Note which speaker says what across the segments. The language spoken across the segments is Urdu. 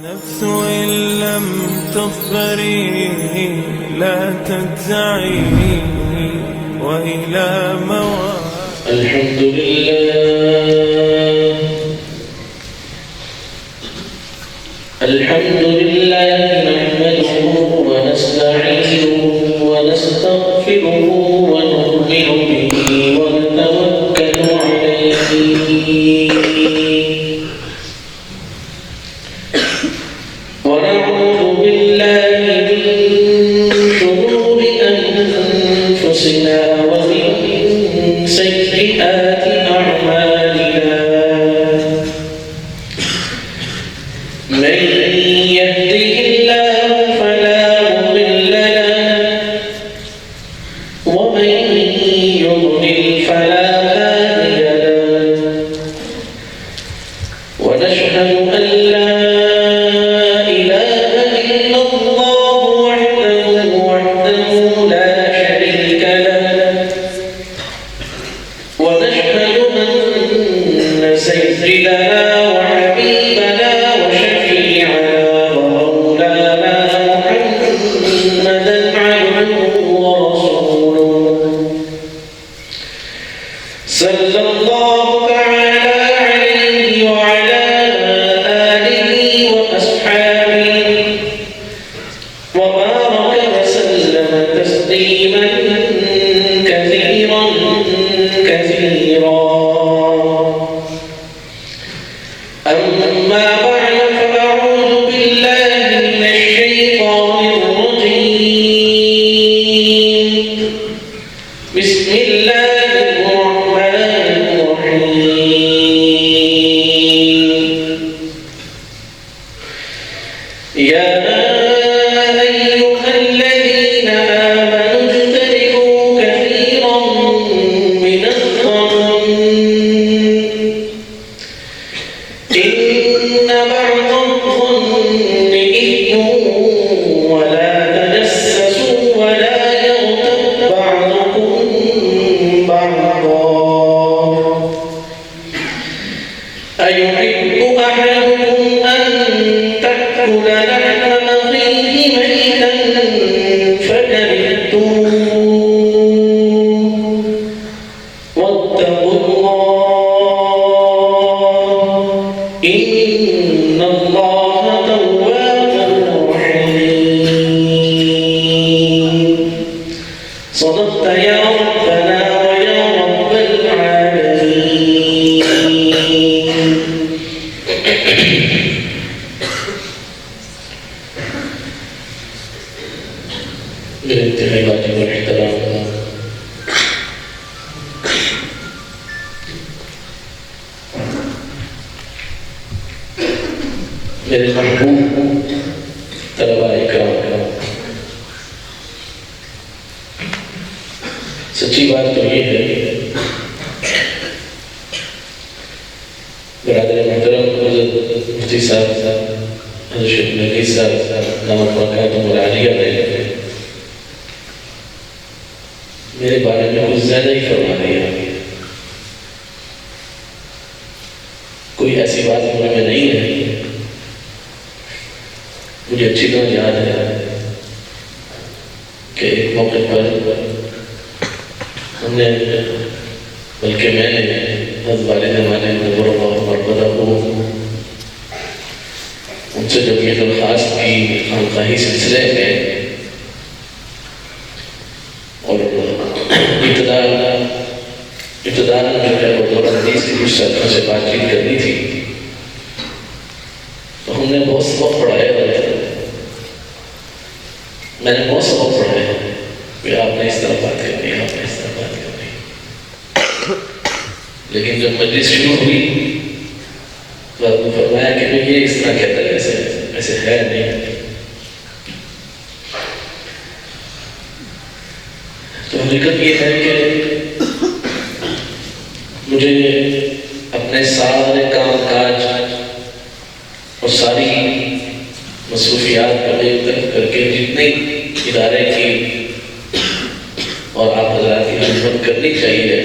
Speaker 1: نفس إن لم تصبري لا تجزعي وإلى مواد.
Speaker 2: الحمد لله نحمده ونستعينه ونستغفره ونؤمن به ونتوكل عليه ونعوذ بالله من شرور أنفسنا ومن سيئات أعمالنا من يهده الله فلا مضل له ومن يضلل فلا هادي له ونشهد أن لا إله إلا الله وحده لا شريك له ونشهد أن سيدنا وحبيبنا وشفيعنا ومولانا محمدا عبده ورسوله صلى الله تعالى عليه وعلى آله وأصحابه وبارك وسلم تسليما كثيرا كثيرا. أما بعد فأعوذ بالله من الشيطان الرجيم. بسم الله الرحمن الرحيم. يا أيها الذين آمنوا اجتنبوا كثيرا من الظن إن بعض الظن إثم ولا تجسسوا ولا يغتب بعضكم بعضا أيحب أحدكم أن تأكل لحم أخيه ميتا فكرهتموه واتقوا الله إن الله تواب رحيم. صدقت يا ربنا ويا رب العالمين. میرے انتہائی واجب اور احترام میرے محبوب طلباء اکرام، سچی بات تو یہ ہے برادر محترم حضرت مفتی صاحب حضرت شیخ نقی صاحب دامت برکاتہم العالیہ نے میرے بارے میں کچھ زیادہ ہی فرما دیا. کوئی ایسی بات مجھ میں نہیں ہے. مجھے اچھی طرح یاد ہے کہ ایک موقع پر ہم نے بلکہ میں نے حضرت والد والد نور اللہ مربدہ کو ان سے جب یہ درخواست کی خانقاہی سلسلے میں اور ابتداء جو ہے وہ دور حدیث کی کچھ ساتھوں سے بات چیت کرنی تھی تو ہم نے بہت سبق پڑھایا. میں نے بہت سبق پڑھایا کہ آپ نے اس طرح بات کرنی ہے، آپ نے اس طرح بات کرنی ہے. لیکن جب مجلس شروع ہوئی تو آپ نے فرمایا کہ میں یہ اس طرح کہتا ہے ایسے ہے نہیں. تو حقیقت یہ ہے کہ مجھے اپنے سارے کام کاج اور ساری مصروفیات کا ایک طرف کر کے جتنے ادارے کی اور آپ حضرات کی خدمت کرنی چاہیے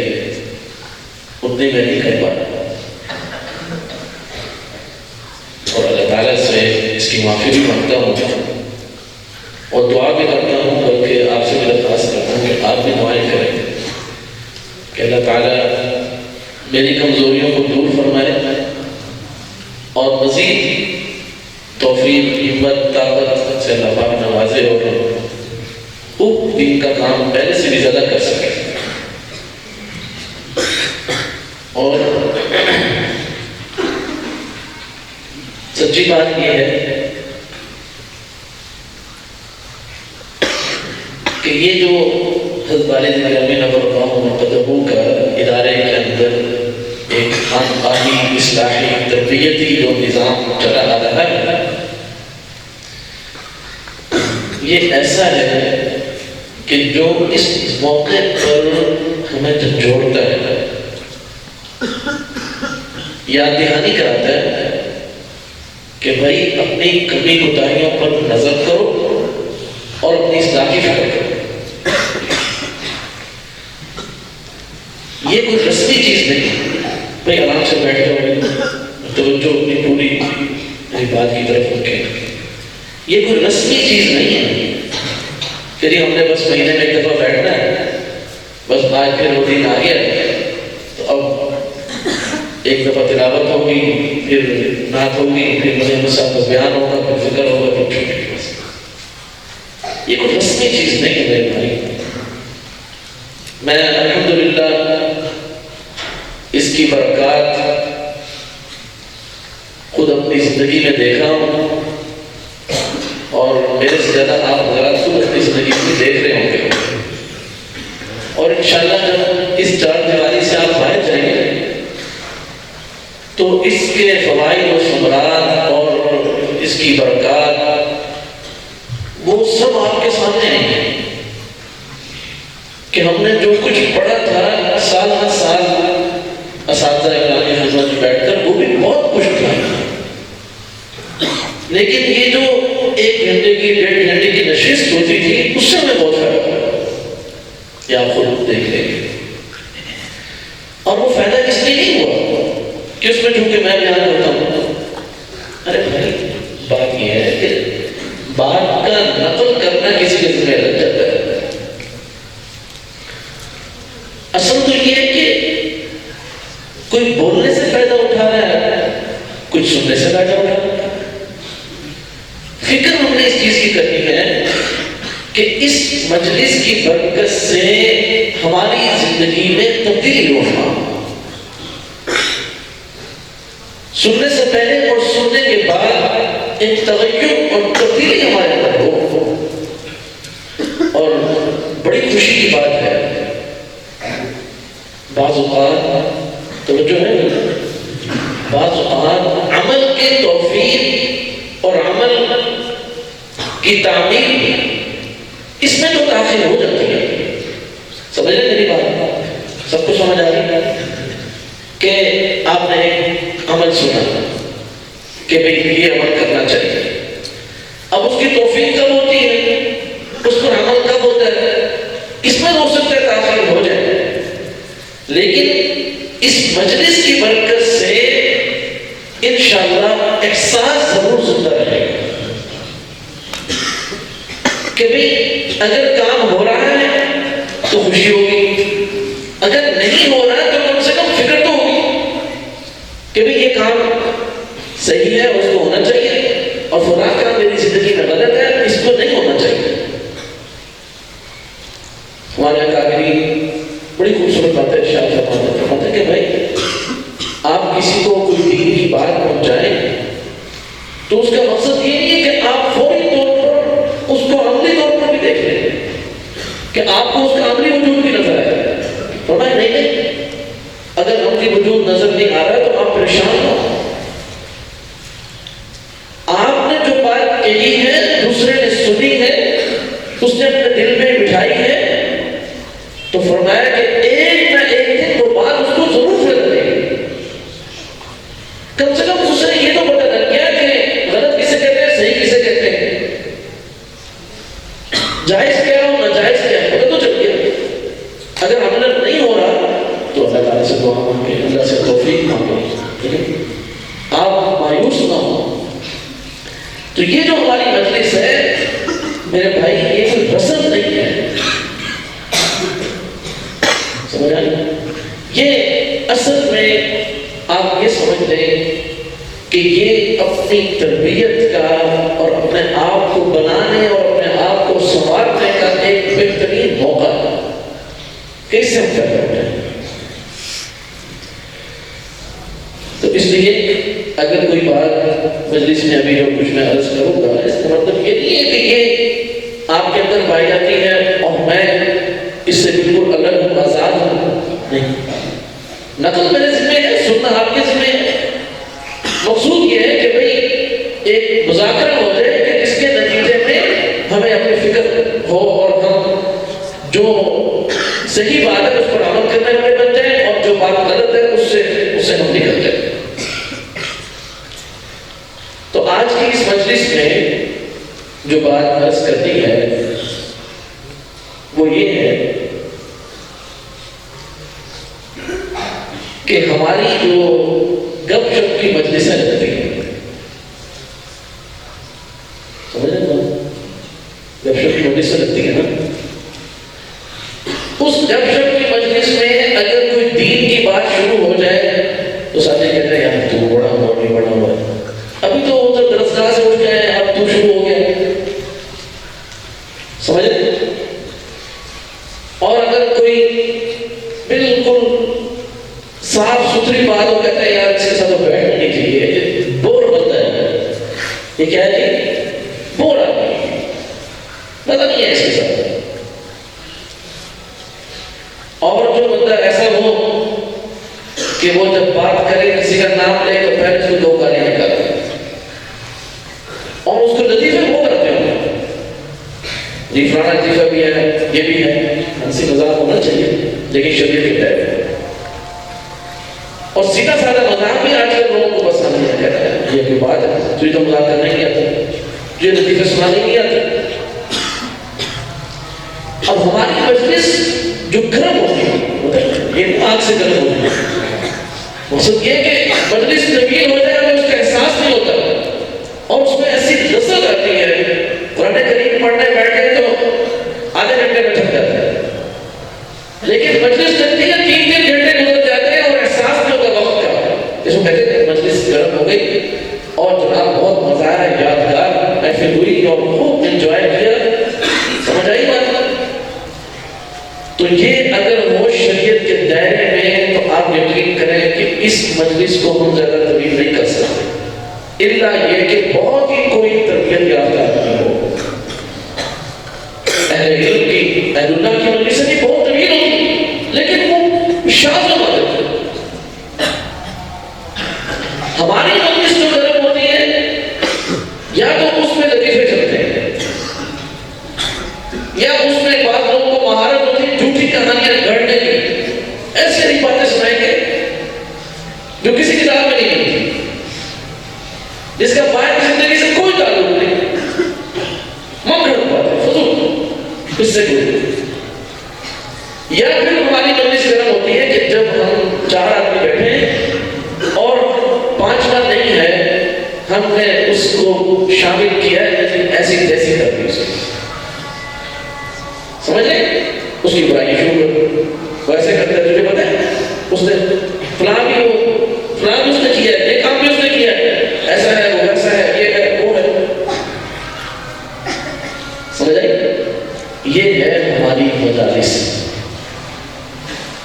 Speaker 2: اتنی میں نہیں کر پا رہا. اور اللہ تعالیٰ سے اس کی کی معافی بھی مانگتا ہوں اور دعا بھی کرتا ہوں، بلکہ آپ سے بھی درخواست کرتا ہوں کہ آپ بھی دعائیں کریں کہ اللہ تعالیٰ میری کمزوریوں کو دور فرمائے اور مزید توفیق، ہمت، طاقت سے اللہ پاک نوازے اور خوب دین کا کام پہلے سے بھی زیادہ کر سکے۔ اور سچی بات یہ ہے کہ یہ جو حضرت والد گرامی نبرکاہ مقدموں کا ادارے کے اندر ایک خانقاہی اصلاحی تربیتی جو نظام چلا آ رہا ہے، یہ ایسا ہے کہ جو اس موقع پر ہمیں جھنجھوڑتا ہے، یاد دہانی کراتا ہے کہ بھائی اپنی کمی کوتاہیوں پر نظر کرو اور اپنی اصلاح کی فکر کرو۔ یہ کوئی رسمی چیز نہیں، بھائی آرام سے بیٹھ جاؤ، توجہ اپنی پوری میری بات کی طرف رکھیں، یہ کوئی رسمی چیز نہیں ہے کہ ہم نے بس مہینے میں ایک دفعہ بیٹھنا ہے، بس آج پھر وہ دن آ گیا تو اب ایک دفعہ تلاوت ہوگی، پھر نعت ہوگی، پھر مجھے صاحب کا بیان ہوگا، پھر ذکر ہوگا، پھر چھوٹی بس۔ یہ کوئی رسمی چیز نہیں ہے میرے بھائی۔ میں الحمدللہ اس کی برکات خود اپنی زندگی میں دیکھا ہوں، اور میرے سے زیادہ آپ حضرات خود اپنی زندگی میں دیکھ رہے ہوں گے، اور انشاءاللہ جب اس چار دیواری سے آپ باہر جائیں گے تو اس کے فوائد و ثمرات اور اس کی برکات وہ سب آپ کے سامنے ہیں کہ ہم نے جو کچھ پڑھا تھا سال ہر سال اساتذہ اکرامی خدمت میں بیٹھ کر، وہ بھی بہت کچھ تھا، لیکن یہ جو 1 گھنٹے کی 1.5 گھنٹے کی نشست ہوتی تھی اس سے ہمیں بہت فرق پڑا، یہ آپ خود دیکھ لیں گے۔ اور وہ فائدہ اس لیے نہیں ہوا کہ اس میں چونکہ میں بیان کرتا ہوں، ارے بھائی بات یہ ہے کہ بات کا نقل کرنا کسی کے ذمہ لگ جاتا ہے۔ اصل تو یہ ہے کہ کوئی بولنے سے فائدہ اٹھا رہا ہے، کچھ سننے سے فائدہ اٹھا رہا ہے۔ فکر ہم نے اس چیز کی کرنی ہے کہ اس مجلس کی برکت سے ہماری زندگی میں تبدیلی ہونا، سننے سے پہلے اور سننے کے بعد ایک تغیر اور تبدیلی ہمارے اندر ہو۔ اور بڑی خوشی کی بات ہے، بعض اوقات توجہ ہے، بعض اوقات عمل کے توفیق اور عمل کی تعمیر اس میں جو تاخیر ہو جاتی ہے، سمجھ رہے میری بات؟ سب کو سمجھ آ رہی ہے کہ آپ نے ایک عمل سنا کہ بھئی یہ عمل کرنا چاہیے، اب اس کی توفیق کب ہوتی ہے، اس پر عمل کب ہوتا ہے، اس میں ہو سکتا ہے تاخیر ہو جائے، لیکن اس مجلس کی برکت سے انشاءاللہ احساس ضرور زندہ رہے گا کہ بھئی اگر کام ہو رہا ہے تو خوشی ہوگی، اگر نہیں ہو رہا ہے تو کم سے کم فکر تو ہوگی کہ بھئی یہ کام صحیح ہے، اس کو ہونا چاہیے، اور فلاں کام میری زندگی میں غلط ہے، اس کو نہیں ہونا چاہیے۔ ہمارے کاغری بڑی خوبصورت بات ہے، ارشاد فرماتے ہیں کہ بھائی آپ کسی کو کوئی دین کی بات پہنچائیں تو اس کا مقصد یہ نہیں ہے کہ آپ فوری طور پر اس کو عملی طور پر بھی دیکھ لیں کہ آپ کو اس کا عملی وجود بھی نظر آئے، فرمایا نہیں، اگر عملی وجود نظر نہیں آ رہا ہے تو آپ پریشان ہو، آپ نے جو بات کہی ہے دوسرے نے سنی ہے، اس نے اپنے دل میں بٹھائی ہے، تو فرمایا کہ ایک نہ ایک دن وہ بات اس کو ضرور فائدہ دے گی، کم سے کم اس نے یہ تو پتہ لگ گیا کہ غلط کسے کہتے ہیں، صحیح کسے کہتے ہیں، جائز کیا ہو ناجائز کیا ہو، پتہ تو چل گیا۔ اگر عمل نہیں ہو رہا تو اللہ تعالیٰ سے دعا مانگے، اللہ سے توفیق مانگے، ٹھیک ہے؟ آپ مایوس نہ ہو، تو یہ جو ہماری مجلس ہے میرے بھائی، یہ کوئی رسم نہیں ہے، سمجھ آئی؟ یہ اصل میں آپ یہ سمجھ لیں کہ یہ اپنی تربیت کا اور اپنے آپ کو بنانے اور اپنے آپ کو سنوارنے کا ایک بہترین موقع ہے۔ کیسے ہم کیا کرتے ہیں؟ تو اس لیے اگر کوئی بات مجلس میں ابھی اور کچھ میں عرض کروں گا، اس کا مطلب یہ نہیں ہے کہ یہ آپ کے اندر پائی جاتی ہے اور میں اس سے بالکل الگ ہوں، آزاد ہوں، نہیں۔ نقل میرے ذمہ ہے، سننا آپ کے ذمہ ہے۔ مقصود یہ ہے کہ بھئی ایک مذاکرہ ہو جائے کہ جس کے نتیجے میں ہمیں اپنی فکر ہو اور ہم جو صحیح بات ہے اس پر عمل کرنے والے بن جائیں اور جو بات غلط ہے اس سے ہم نکل جائیں۔ تو آج کی اس مجلس میں جو بات عرض کرتی ہے وہ یہ ہے کہ ہماری جو گپ شپ کی مجلسیں لگتی ہیں، سمجھ رہے ہیں؟ گپ شپ کی مجلسیں لگتی ہیں نا، اس گپ شپ کی مجلس میں اگر کوئی دین کی بات شروع ہو جائے تو ساتھی کہتے ہیں یار تو بڑا ہوا نہیں بڑا ہوا، ابھی تو ادھر درسگاہ سے اٹھ گئے اب تو شروع ہو گیا، سمجھ رہے؟ اور اگر کوئی بالکل صاف ستھری بات ہو کہتا ہے یار اس کے ساتھ تو بیٹھنا نہیں چاہیے، یہ بور بنتا ہے، یہ کیا ہے جی؟ بور آدمی، مزہ نہیں ہے اس کے ساتھ۔ اور جو بندہ ایسا ہو کہ وہ جب بات کرے کسی کا نام لے تو پہلے اس کو دو گالیاں نکالتے ہیں اور اس کو لطیفے وہ کرتے ہیں، جی فلانا لطیفہ بھی ہے، یہ بھی ہے، ہنسی مذاق ہونا چاہیے لیکن شریعت کے تحت، اور سیدھا سادہ مذاق بھی آج کل لوگوں کو پسند نہیں کہتا ہے، یہ کوئی بات ہے، تجھے تو مذاق کرنا نہیں آتا، تجھے لطیفے سنانے نہیں آتا۔ اب ہماری مجلس جو گرم ہوتی ہے یہ آگ سے گرم ہوتی ہے، مقصد یہ کہ مجلس نویر ہو جائے ہمیں اس کا احساس نہیں ہوتا اور اس میں ایسی لذت آتی ہے، قرآن کریم پڑھنے بیٹھے تو آدھے گھنٹے میں تھک جاتا ہے، لیکن مجلس چلتی ہے 3 گھنٹے گزر جاتے ہیں اور احساس نہیں ہوتا وقت کا، اس کو کہتے ہیں مجلس گرم ہو گئی اور جناب بہت مزہ آیا، یادگار محفل ہوئی اور خوب انجوائے کیا، سمجھ آئی بات؟ تو یہ اگر وہ شریعت کے دائرے میں تو آپ یقین کریں کہ اس مجلس کو ہم زیادہ طویل نہیں کر سکتے، الا یہ کہ بہت ہی کوئی تربیت یافتہ آدمی ہو۔ اہل علم کی، اہل اللہ کی مجلس بھی بہت طویل ہوگی لیکن وہ شاذ و نادر ہے۔ ہماری مجلس جو گرم ہوتی ہے یا تو اس میں لطیفے چلتے ہیں یا اس میں بعض لوگوں کو مہارت ہوتی ہے جھوٹی کہانیاں گھڑنے کی، ایسی ایسی باتیں سنائیں گے جو کسی کتاب میں نہیں ملتی، جس کا باہر کی زندگی سے کوئی تعلق نہیں، من گھڑت باتیں فضول، اس سے کوئی۔ یا پھر ہماری مجلس گرم ہوتی ہے کہ جب ہم 4 آدمی بیٹھے ہیں اور 5واں نہیں ہے، ہم نے اس کو شامل کیا ہے لیکن ایسی تیسی کر دی اس کی، سمجھ لیں؟ اس کی برائی شروع کر ویسے کرتے ہیں، تجھے پتہ ہے اس نے فلاں بھی ہو، فلاں بھی اس نے کیا ہے، یہ کام بھی اس نے کیا ہے، ایسا ہے وہ ویسا ہے، یہ ہے وہ ہے، سمجھ آئی؟ یہ ہے ہماری مجالس۔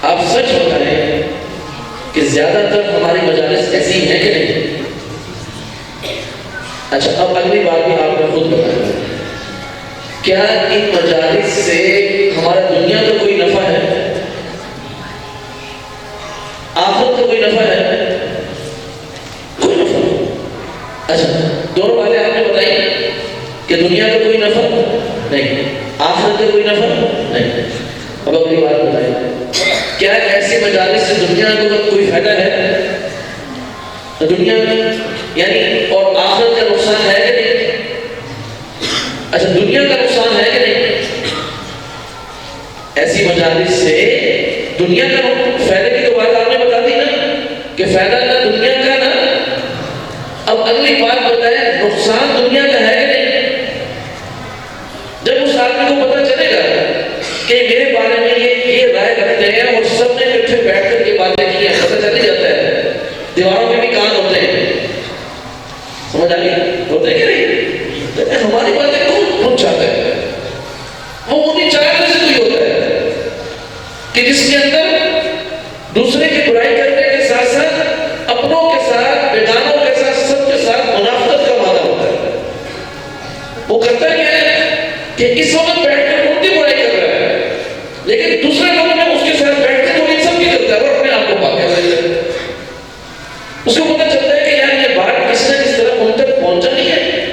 Speaker 2: آپ سچ بتائیں کہ زیادہ تر ہماری مجالس ایسی ہیں کہ نہیں؟ اچھا اب اگلی بات بھی آپ نے خود بتایا، کیا ان مجالس سے ہمارا دنیا کا کوئی نفع ہے؟ آخرت کا کوئی نفع ہے؟ کوئی نفع نہیں۔ اچھا دونوں باتیں آپ نے بتائی کہ دنیا کا کوئی نفع نہیں، آخرت کا کوئی نفع نہیں۔ اب اگلی بات بتائیں، کیا ایسی مجالس سے دنیا کو کوئی فائدہ ہے؟ دنیا یعنی اور آخرت کا نقصان ہے کہ نہیں؟ اچھا دنیا کا نقصان ہے کہ نہیں؟ ایسی مجالس سے دنیا کا فائدے کی تو بات آپ نے بتا دی نا کہ فائدہ نہ دنیا کا نا، اب اگلی بات بتائیں نقصان دنیا کا ہے کرتے ہیں اور سب نے اکٹھے بیٹھ کر کے باتیں کی ہیں، پتہ چل جاتا ہے دیواروں میں بھی کان ہوتے ہیں، سمجھ آئی ہوتے کہ نہیں؟ ہماری باتیں کون چاہتا ہے؟ وہ انہیں چار میں سے کوئی ہوتا ہے کہ جس کے اندر دوسرے کی برائی کرنے کے ساتھ ساتھ اپنوں کے ساتھ بیگانوں کے ساتھ سب کے ساتھ منافقت کا وعدہ ہوتا ہے۔ وہ کرتا کیا ہے کہ اس وقت بیٹھ کر ان کی برائی کر رہا ہے، لیکن دوسرے لوگوں میں اس کے ساتھ بیٹھ کے وہ ان سب کی کرتا ہے اور اپنے آپ کو پاک کر رہا ہے۔ اس کو پتہ چلتا ہے کہ یار یہ بات کس نے کس طرح ان تک پہنچا نہیں ہے،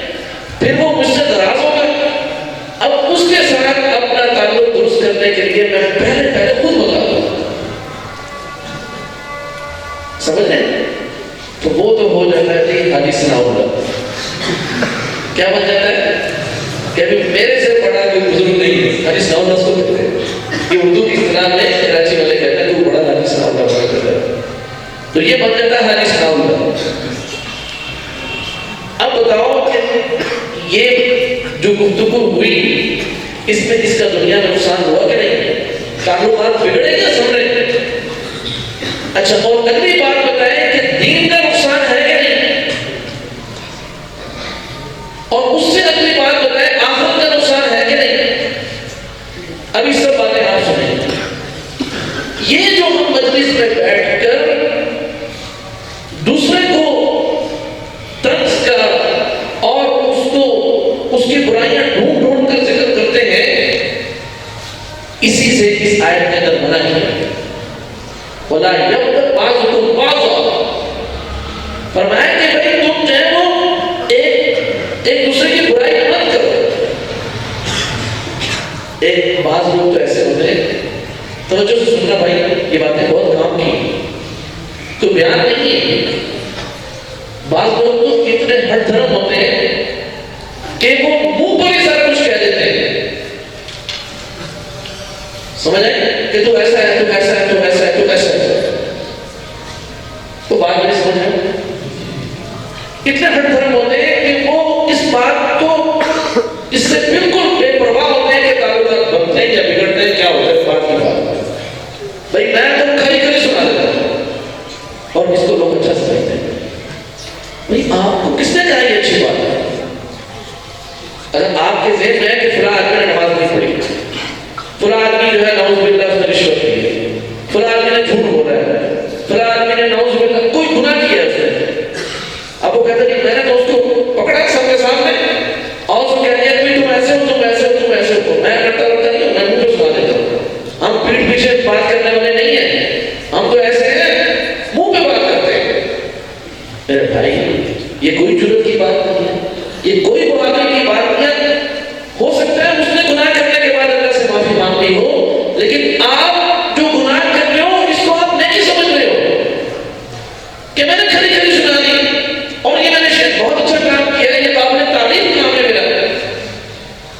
Speaker 2: پھر وہ مجھ سے ناراض ہوگا۔ اب اس کے ساتھ اپنا تعلق درست کرنے کے لیے میں پہلے خود بتا دوں، سمجھ رہے ہیں؟ تو وہ تو ہو جاتا ہے جی حاجی ثناء اللہ، کیا بن جاتا ہے کہ ابھی میرے سے پڑھا کوئی بزرگ نہیں ہے، حاجی ثناء اللہ اس کو کہتے ہیں، یہ اردو کی اصطلاح میں کراچی والے کہتے ہیں تو بڑا حاجی ثناء اللہ پڑھا کرتا ہے، تو یہ بن جاتا ہے حاجی ثناء اللہ۔ اب بتاؤ کہ یہ جو گفتگو ہوئی اس میں اس کا دنیا میں نقصان ہوا کہ نہیں؟ تعلقات بگڑے یا سمجھے؟ اچھا، اور اگلی بات بتائیں کہ دین کا نقصان ہے کہ نہیں، اور اس سے اگلی بات بتائیں آخرت کا نقصان ہے کہ نہیں۔ ابھی سب باتیں آپ سنیں۔ یہ جو ہم مجلس میں بیٹھ کر دوسرے کو طنز کا اور اس کی برائیاں ڈھونڈ کر ذکر کرتے ہیں، اسی سے اس آیت کے اندر منع کیا وَلَا يَغْتَبْ بَعْضُكُمْ بَعْضًا، فرمایا کہ بھائی تم جو ہے وہ ایک دوسرے کی برائی مت کرو۔ ایک بعض لوگ تو ایسے ہوتے ہیں، توجہ سے سننا بھائی، یہ باتیں بہت کام کی، تو بیان نہیں ہے۔ بعض لوگ تو اتنے ہٹ دھرم ہوتے ہیں کہ وہ منہ پر ہی سارا کچھ کہہ دیتے ہیں، سمجھ آئے کہ تو ایسا ہے، تو ایسا ہے، تو ایسا ہے، تو ایسا ہے، تو بات نہیں سمجھ آئے۔ اتنے ہٹ دھرم ہوتے ہیں کہ وہ اس بات کو اس سے بالکل بے پرواہ ہوتے ہیں کہ تعلقات بنتے ہیں یا بگڑتے ہیں، کیا ہوتا ہے بات کی بات۔ بھائی میں تو کھری سنا دیتا ہوں اور اس کو لوگ اچھا سمجھتے ہیں۔ بھائی آپ کو کس نے کہا یہ اچھی بات ہے؟ اگر آپ کے ذہن میں ہے کہ فلاں آدمی نے نماز نہیں پڑھی، فلاں آدمی جو ہے نعوذ باللہ اس نے رشوت دی ہے، فلاں آدمی نے جھوٹ بولا ہے، فلاں آدمی نے نعوذ باللہ کوئی گناہ کیا ہے اس نے، اب وہ کہتا ہے کہ میں نے تو اس کو پکڑا سب کے سامنے اور اس کو کہہ دیا کہ تم ایسے ہو، تم ایسے ہو، تم ایسے ہو، میں کرتا رہتا نہیں ہوں، میں منہ پہ سنا دیتا ہوں۔ ہم پیٹھ پیچھے بات کرنے والے نہیں ہیں، ہم تو ایسے ہیں منہ پہ بات کرتے ہیں۔ میرے بھائی یہ کوئی جرت کی بات نہیں ہے، یہ کوئی بہادری کی بات نہیں ہے۔ ہو سکتا ہے اس نے گناہ کرنے کے بعد اللہ سے معافی مانگی ہو، لیکن آپ جو گناہ کر رہے ہو اس کو آپ نہیں سمجھ رہے ہو کہ میں نے کھری سنا دی اور یہ میں نے شاید بہت اچھا کام کیا ہے، یہ قابل تعریف کام ہے میرا۔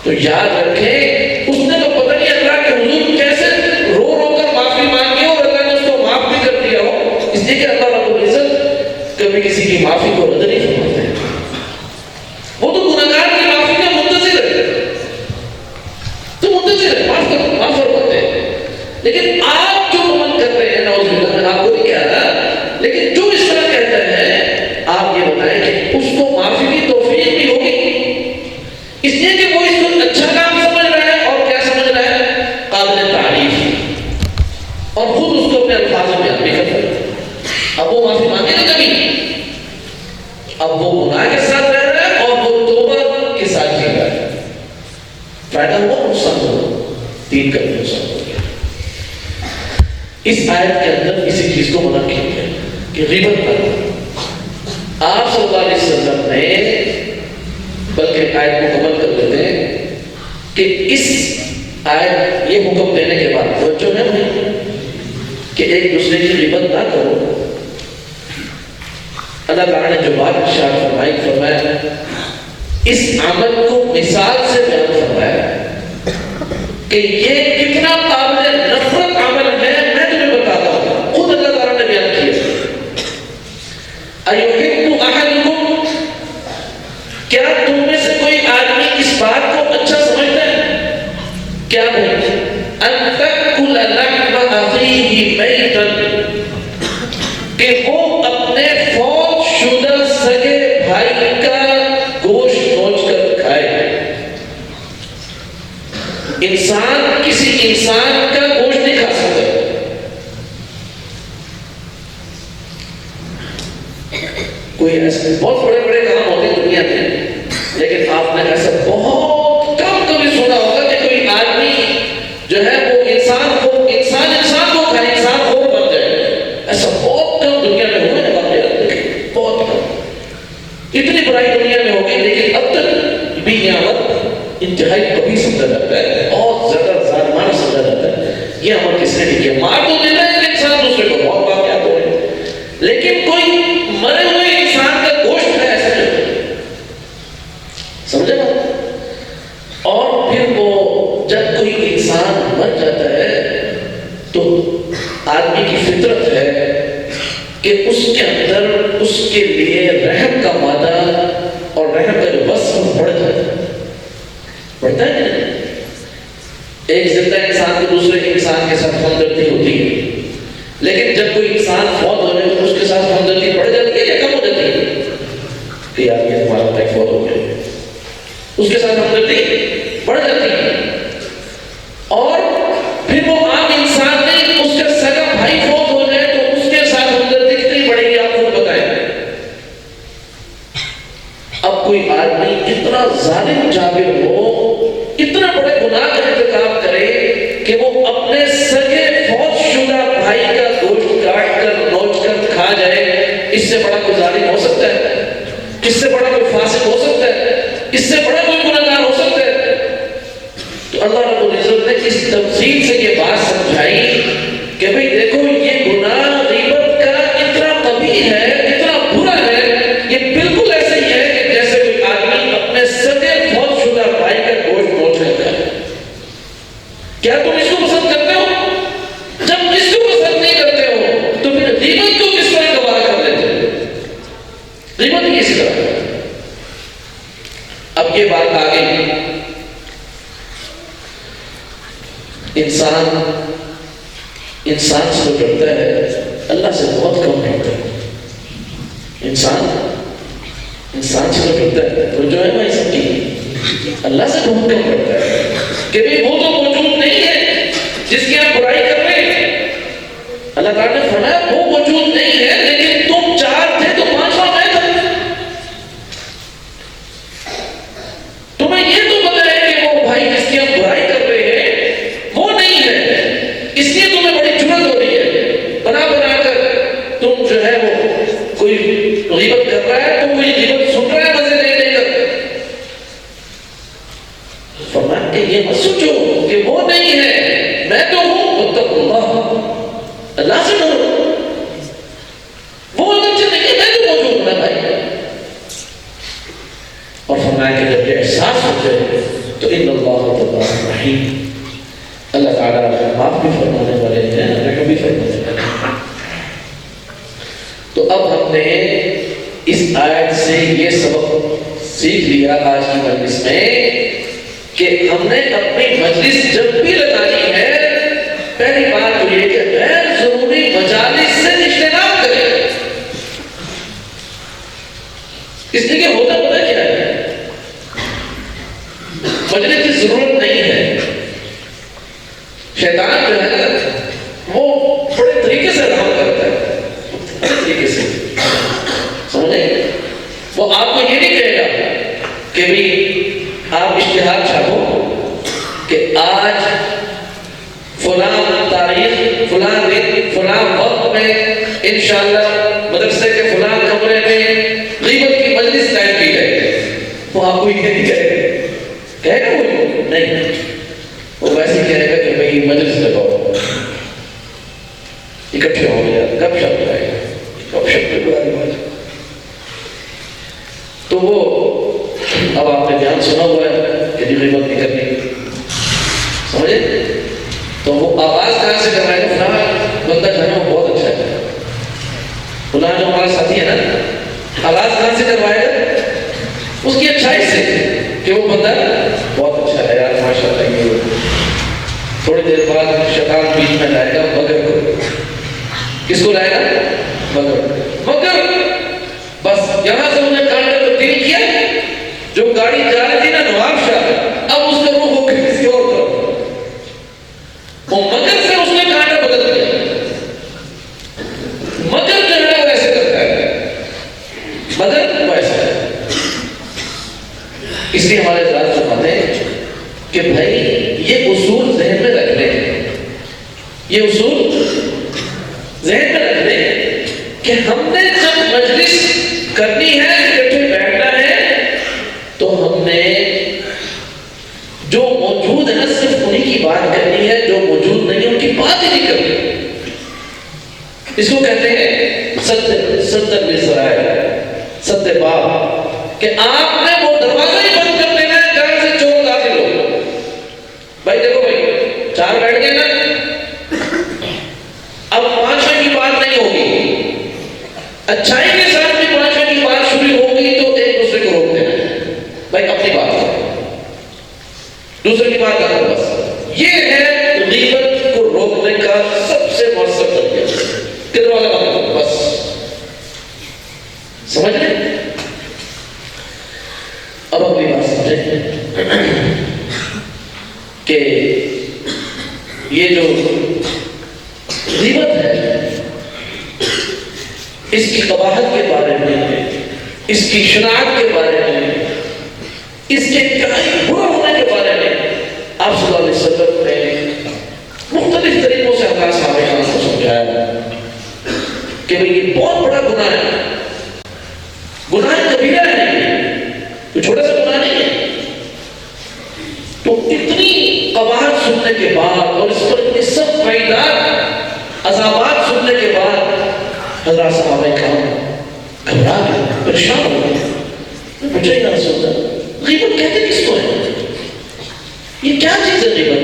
Speaker 2: تو یاد رکھیں اس نے تو پتہ نہیں اللہ کے حضور کیسے رو رو کر معافی مانگی اور اللہ نے اس کو معاف بھی کر دیا ہو، اس لیے کہ اللہ رب العزت کبھی کسی کی معافی کو رد نہیں فرماتے ہیں، وہ تو گناہگار کی معافی کا منتظر ہے، تو منتظر ہے، معاف فرماتے ہیں۔ لیکن آپ جو عمل کر رہے ہیں نعوذ باللہ، میں آپ کو نہیں کہہ رہا، لیکن جو اس طرح کہتا ہے آپ یہ بتائیں کہ اس کو معافی کی توفیق بھی ہوگی، اس لیے کہ وہ اس کو اچھا کام سمجھ رہا ہے اور کیا سمجھ رہا ہے؟ قابل تعریف، اور خود اس کو اپنے الفاظ میں بیان بھی کرتا ہے۔ اب وہ معافی مانگے گا کبھی؟ اب وہ گناہ کے ساتھ رہ رہا ہے اور وہ توبہ کے ساتھ جی رہا ہے، فائدہ ہوا نقصان ہوا؟ تین کا نقصان ہو گیا۔ اس آیت کے اندر اسی چیز کو منع کیا گیا کہ غیبت نہ کرو۔ آپ صلی اللہ علیہ وسلم نے بلکہ آیت مکمل کر دیتے ہیں کہ اس آیت یہ حکم دینے کے بعد توجہ ہے کہ ایک دوسرے کی غیبت نہ کرو، اللہ تعالیٰ نے جو بات ارشاد فرمائی، فرمایا اس عمل کو مثال سے بیان فرمایا کہ یہ کتنا قابل نفرت عمل ہے، میں تمہیں بتاتا ہوں، خود اللہ تعالیٰ نے بیان کیا۔ أَيُحِبُّ أَحَدُكُمْ، کیا تم میں سے کوئی آدمی اس بات کو اچھا سمجھتا ہے؟ کیا بھائی؟ أَن تَأْكُلَ لَحْمَ أَخِيكَ انسان کسی انسان کا گوشت نہیں کھا سکتا. کوئی ایسے بہت بڑے بڑے کام ہوتے ہیں دنیا میں، لیکن آپ نے ایسا بہت کم کبھی سنا ہوگا کہ کوئی آدمی جو ہے وہ انسان کو کھائے، انسان کو بن جائے. ایسا بہت کم دنیا میں ہوگا نا واقعات، بہت کم. اتنی برائی دنیا میں ہوگی لیکن اب تک بھی نعمت انتہائی کبھی سمجھا جاتا ہے، بہت زیادہ ظالمانہ سمجھا جاتا ہے. یہ عمل کس نے نہیں کیا؟ مار تو دیتا ہے انسان دوسرے کو، بہت واقعات ہو رہے ہیں، لیکن کوئی مرے ہوئے انسان کا گوشت ہے ایسا نہیں. سمجھے بات؟ اور پھر وہ جب کوئی انسان مر جاتا ہے تو آدمی کی فطرت ہے کہ اس کے اندر اس کے لیے رحم کا مادہ اور رحم کا جو وصف بڑھ جاتا ہے. بڑھتا ہے کہ نہیں؟ ایک زندہ انسان کو دوسرے انسان کے ساتھ ہمدردی ہوتی ہے، لیکن جب کوئی انسان فوت ہو جائے تو اس کے ساتھ ہمدردی بڑھ جاتی ہے یا کم ہو جاتی ہے؟ کہ یار یہ ہمارا بھائی فوت ہو گیا، اس کے ساتھ ہمدردی بڑھ جاتی ہے. اور پھر وہ عام انسان نہیں، اس کا سگا بھائی فوت ہو جائے تو اس کے ساتھ ہمدردی کتنی بڑھے گی آپ خود بتائیں. اب کوئی آدمی اتنا ظالم جابر ہو، اتنا بڑے گناہ کا ارتکاب کرے کہ وہ اپنے سگے فوت شدہ بھائی کا گوشت کاٹ کر نوچ کر کھا جائے، اس سے بڑا کوئی ظالم ہو سکتا ہے؟ اس سے بڑا کوئی فاسق ہو سکتا ہے؟ اس سے بڑا کوئی گنہگار ہو سکتا ہے؟ تو اللہ رب العزت نے اس تفصیل سے یہ بات سمجھائی کہ بھئی دیکھو یہ گناہ غیبت کا اتنا قبیح ہے، اتنا برا ہے، یہ بالکل ایسا ہی ہے کہ جیسے کوئی آدمی اپنے سگے فوت شدہ بھائی کا گوشت نوچ کر کھائے. کیا تم اس کو پسند کرتے ہو؟ جب اس کو پسند نہیں کرتے ہو تو پھر غیبت کو کس طرح گوارا کر لیتے ہو؟ غیبت ہی اسی طرح. اب یہ بات آ گئی، انسان سے جو ڈرتا ہے اللہ سے بہت کم ڈرتا ہے. انسان سے جو ڈرتا ہے وہ جو ہے بھائی سب کی اللہ سے بہت کم ڈرتا ہے کہ بھی وہ تو موجود نہیں ہے جس کی آپ برائی کر رہے ہیں. اللہ تعالیٰ نے فرمایا وہ موجود نہیں ہے لیکن تم 4 تھے تو 5واں میں تھا. تمہیں یہ تو پتا ہے کہ وہ بھائی جس کی ہم برائی کر رہے ہیں وہ نہیں ہے، اس لیے تمہیں بڑی جرأت ہو رہی ہے بنا کر تم جو ہے وہ کوئی غیبت کر رہا ہے، تو کوئی غیبت سن رہا ہے مزے لے کر. فرمایا کہ یہ مت سوچو کہ وہ نہیں ہے، میں تو ہوں. واتقوا اللہ، اللہ سے ڈرو. وہ اگر سے نہیں ہے میں تو موجود ہوں بھائی. اور فرمایا کہ جب یہ احساس ہو جائے تو ان اللہ تواب رحیم، اللہ تعالیٰ معاف بھی فرمانے والے ہیں، رحم بھی فرمانے والے ہیں. تو اب ہم نے اس آیت سے یہ سبق سیکھ لیا آج کی مجلس میں کہ ہم نے اپنی مجلس جب بھی لگانی ہے پہلی بات تو یہ کہ غیر ضروری مجالس سے اجتناب کریں. اس لیے کہ ہوتا پتہ کیا ہے، مجلس کی ضرورت نہیں ہے. شیطان جو ہے وہ بڑے طریقے سے کام کرتا ہے، بڑے طریقے سے. سمجھے؟ وہ آپ کو یہ نہیں کہے گا کہ بھی آپ اشتہار چھاپو کہ آج فلاں تاریخ فلاں دن فلاں وقت میں انشاءاللہ مدرسے کے فلاں کمرے میں غیبت کی مجلس قائم کی جائے گی. وہ آپ کو یہ نہیں کہے گا وہ نہیں، وہ ویسے کہے گا کہ بھئی مجلس لگاؤ، اکٹھے ہو گیا، گپ شپ جائے گا، گپ شپ کے بارے. تو وہ اب آپ نے بیان سنا ہوا ہے کہ غیبت نہیں کرنی، سمجھے؟ تو وہ آواز کہاں سے کر رہا ہے؟ فلاں بندہ جو ہے وہ بہت اچھا ہے، فلاں جو ہمارا ساتھی ہے نا، آواز کہاں سے کروائے گا؟ اس کی اچھائی سے کہ وہ بندہ بہت اچھا ہے یار، ماشاء اللہ. یہ تھوڑی دیر بعد شیطان بیچ میں لائے گا مگر کو. کس کو لائے گا؟ مگر بس یہاں سے انہیں کانٹا تبدیل کیا. جو گاڑی جا رہی تھی نا نواب شاہ، اب اس کا روح ہو کے کسی اور طرف. اس لیے ہمارے حضرات فرماتے ہیں کہ بھائی یہ اصول ذہن میں رکھ لیں، یہ اصول ذہن میں رکھ لیں کہ ہم نے جب مجلس کرنی ہے، اکٹھے بیٹھنا ہے، تو ہم نے جو موجود ہے نا صرف انہی کی بات کرنی ہے، جو موجود نہیں ان کی بات ہی نہیں کرنی۔ اس کو کہتے ہیں ستر بسرائے، ستر باب، کہ آپ نے وہ دروازہ ہی بند کر دینا ہے جہاں سے چور داخل ہو۔ بھائی دیکھو بھائی، چار بیٹھ گئے نا، اب پانچویں کی بات نہیں ہوگی، اچھائی کے ساتھ بھی پانچویں کی بات شروع ہوگی تو ایک دوسرے کو روک دینا، بھائی اپنی بات کرو، دوسرے کی بات کرو۔ بس یہ ہے غیبت کو روکنے کا سب سے مؤثر طریقہ کہ دروازہ بند کرو، بس سمجھ لیں۔ اب اگلی بات سمجھیں کہ یہ جو غیبت ہے، اس کی قباحت کے بارے میں، اس کی شناعت کے بارے میں، اس کے برا ہونے کے بارے میں آپ صلی اللہ علیہ وسلم نے مختلف طریقوں سے اللہ صحابہ کرام کو سمجھایا کہ بھئی یہ بہت بڑا گناہ ہے، گناہ کبیرہ ہے، تو چھوٹا سا گناہ نہیں ہے۔ تو اتنی قباحت سننے کے بعد اور اس پر اتنی سخت وعیدات عذابات سننے کے بعد حضرات صحابہ کرام گھبرا گئے، پریشان ہو گئے، پوچھا یا رسول اللہ غیبت کہتے کس کو ہے؟ یہ کیا چیز ہے غیبت؟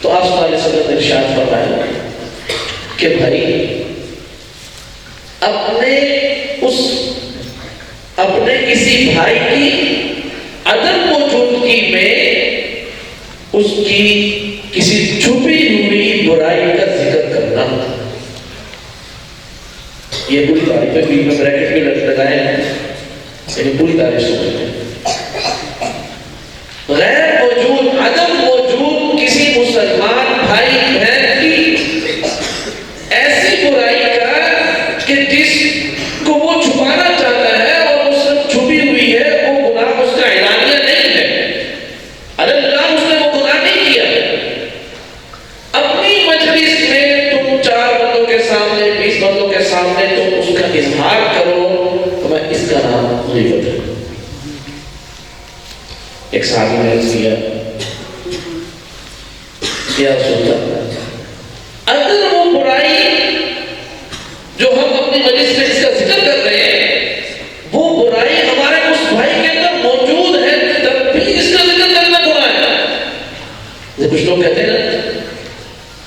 Speaker 2: تو آپ صلی اللہ علیہ وسلم نے ارشاد فرمایا کہ بھائی اپنے کسی بھائی کی عدم موجودگی میں اس کی کسی چھپی ہوئی برائی کا ذکر کرنا۔ یہ پوری تعریف ہے، بیچ میں بریکٹ بھی لگائے ہیں، لیکن پوری تعریف سمجھیں۔ غیر موجود، عدم موجود کسی مسلمان بھائی بہن کی ایسی برائی کا کہ جس کو وہ چھپانا چاہتا ہے اور اس سے چھپی ہوئی ہے، وہ گناہ اس کا اعلانیہ نہیں ہے، اللہ اس نے وہ گناہ نہیں کیا۔ اپنی مجلس میں تم 4 بندوں کے سامنے، 20 بندوں کے سامنے تم اس کا اظہار کرو، تو میں اس کا نام غیبت ہے۔ ایک صحابی نے عرض کیا یا رسول اللہ، اگر وہ برائی جو ہم اپنی مجلس میں اس کا ذکر کر رہے ہیں، وہ برائی ہمارے اس بھائی کے اندر موجود ہے، تب بھی اس کا ذکر کرنا گناہ ہے۔ کچھ لوگ کہتے ہیں نا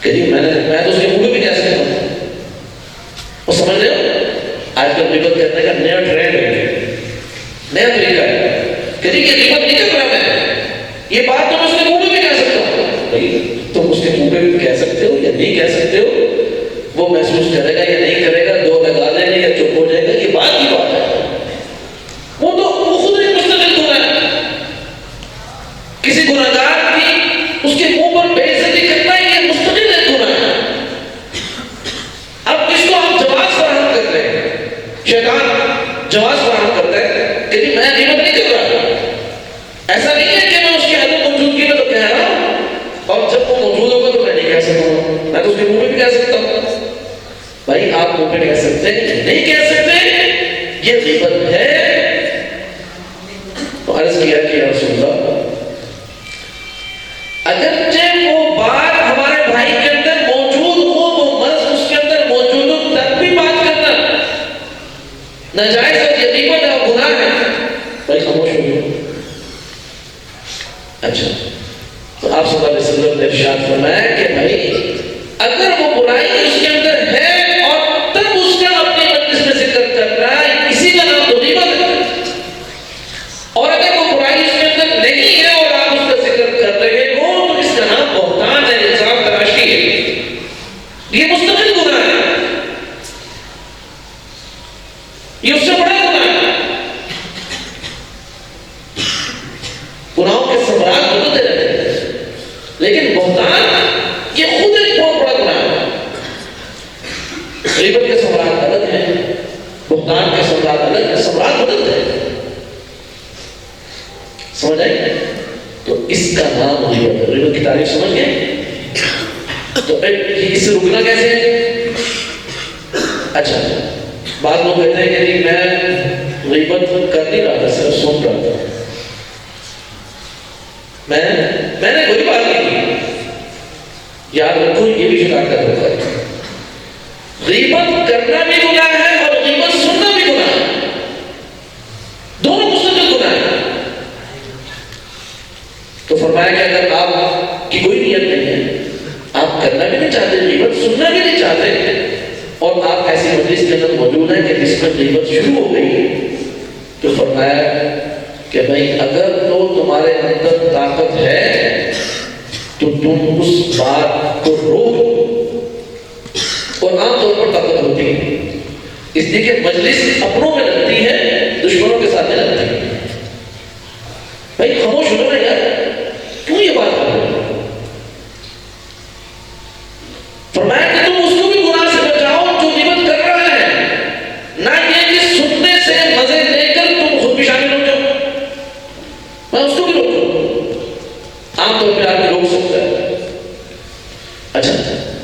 Speaker 2: کہ جی میں تو اس کے منہ میں بھی کہہ سکتا ہوں، اور سمجھ رہے ہو آج کل غیبت کرنے کا نیا ٹرینڈ ہے، نیا طریقہ ہے کہ جی یہ غیبت نہیں کر رہا میں، یہ بات تو میں اس کے منہ میں بھی کہہ سکتا ہوں۔ بھائی تم اس کے منہ میں بھی کہہ سکتے ہو یا نہیں کہہ سکتے ہو، وہ محسوس کرے گا یا نہیں کرے گا، دو لگا لیں گے یا چپ ہو جائے گا، یہ بات کی بات ہے۔ وہ خود ایک مستقل گناہ ہے، کسی گناہگار کی اس کے منہ پر بے عزتی کرنا یہ مستقل ایک گناہ ہے۔ اب اس کو ہم جواز فراہم کرتے ہیں، شیطان جواز فراہم کرتا ہے کہ جی میں غیبت نہیں کر رہا، ایسا نہیں ہے کہ میں اس کی عدم موجودگی میں تو کہہ رہا ہوں، اور جب وہ موجود ہوگا تو میں نہیں کہہ سکتا، میں تو اس کے منہ میں بھی کہہ سکتا ہوں۔ بھائی آپ منہ میں کہہ سکتے ہیں، نہیں کہہ سکتے، یہ غیبت ہے۔ تو عرض کیا کہ یا رسول اللہ، اگرچہ وہ بات ہمارے بھائی کے اندر موجود ہو، وہ مرض اس کے اندر موجود ہو، تب بھی بات کرنا ناجائز ہے، یہ غیبت ہے اور گناہ ہے۔ بھائی خاموش ہو گئے۔ اچھا، تو آپ صلی اللہ علیہ وسلم نے ارشاد فرمایا کہ بھائی اگر وہ برائی اس کے اندر ہے اور تب اس کا اپنے مجلس میں ذکر کر رہا ہے، اسی کا نام تو غیبت ہے۔ اور اگر وہ برائی اس کے اندر نہیں ہے اور آپ اس کا ذکر کر رہے ہو، تو اس کا نام بہتان ہے، الزام تراشی ہے، یہ مستقل گناہ ہے، یہ اس سے بڑا گناہ ہے۔ گناہوں کے ثمرات بدلتے رہتے ہیں، لیکن بہتان یہ خود ایک بہت بڑا گناہ ہے۔ غیبت کے ثمرات الگ ہیں، بہتان کے ثمرات الگ ہیں، ثمرات بدلتے ہیں۔ سمجھ آئی؟ تو اس کا نام غیبت ہے. غیبت کی تعریف سمجھ گئے؟ تو اس سے رکنا کیسے ہے؟ اچھا بعض لوگ کہتے ہیں کہ جی میں غیبت کر نہیں رہا تھا، صرف سن رہا تھا. میں نے کوئی بات نہیں کی. یاد رکھو یہ بھی شراکت ہوتا ہے. غیبت کرنا بھی گناہ ہے اور غیبت سننا بھی گناہ ہے. دونوں مستقل گناہ ہے. تو فرمایا کہ اگر آپ کی کوئی نیت نہیں ہے، آپ کرنا بھی نہیں چاہتے، غیبت سننا بھی نہیں چاہتے، اور آپ ایسی مجلس کے اندر موجود ہیں کہ جس میں غیبت شروع ہو گئی، تو فرمایا کہ بھائی اگر تو تمہارے اندر طاقت ہے تو تم اس بات کو روکو. اور عام طور پر طاقت ہوتی ہے اس لیے کہ مجلس اپنوں میں لگتی ہے، دشمنوں کے ساتھ نہیں لگتی. بھائی خاموش ہو نا یار، کیوں یہ بات کر رہے ہو؟ فرمایا کہ تم اس کو بھی گناہ سے بچاؤ جو غیبت کر رہا ہے، نہ یہ کہ سننے سے مزے لے کر تم خود بھی شامل ہو جاؤ. میں اس کو بھی روکوں. عام طور پہ آدمی روک سکتا ہے. اچھا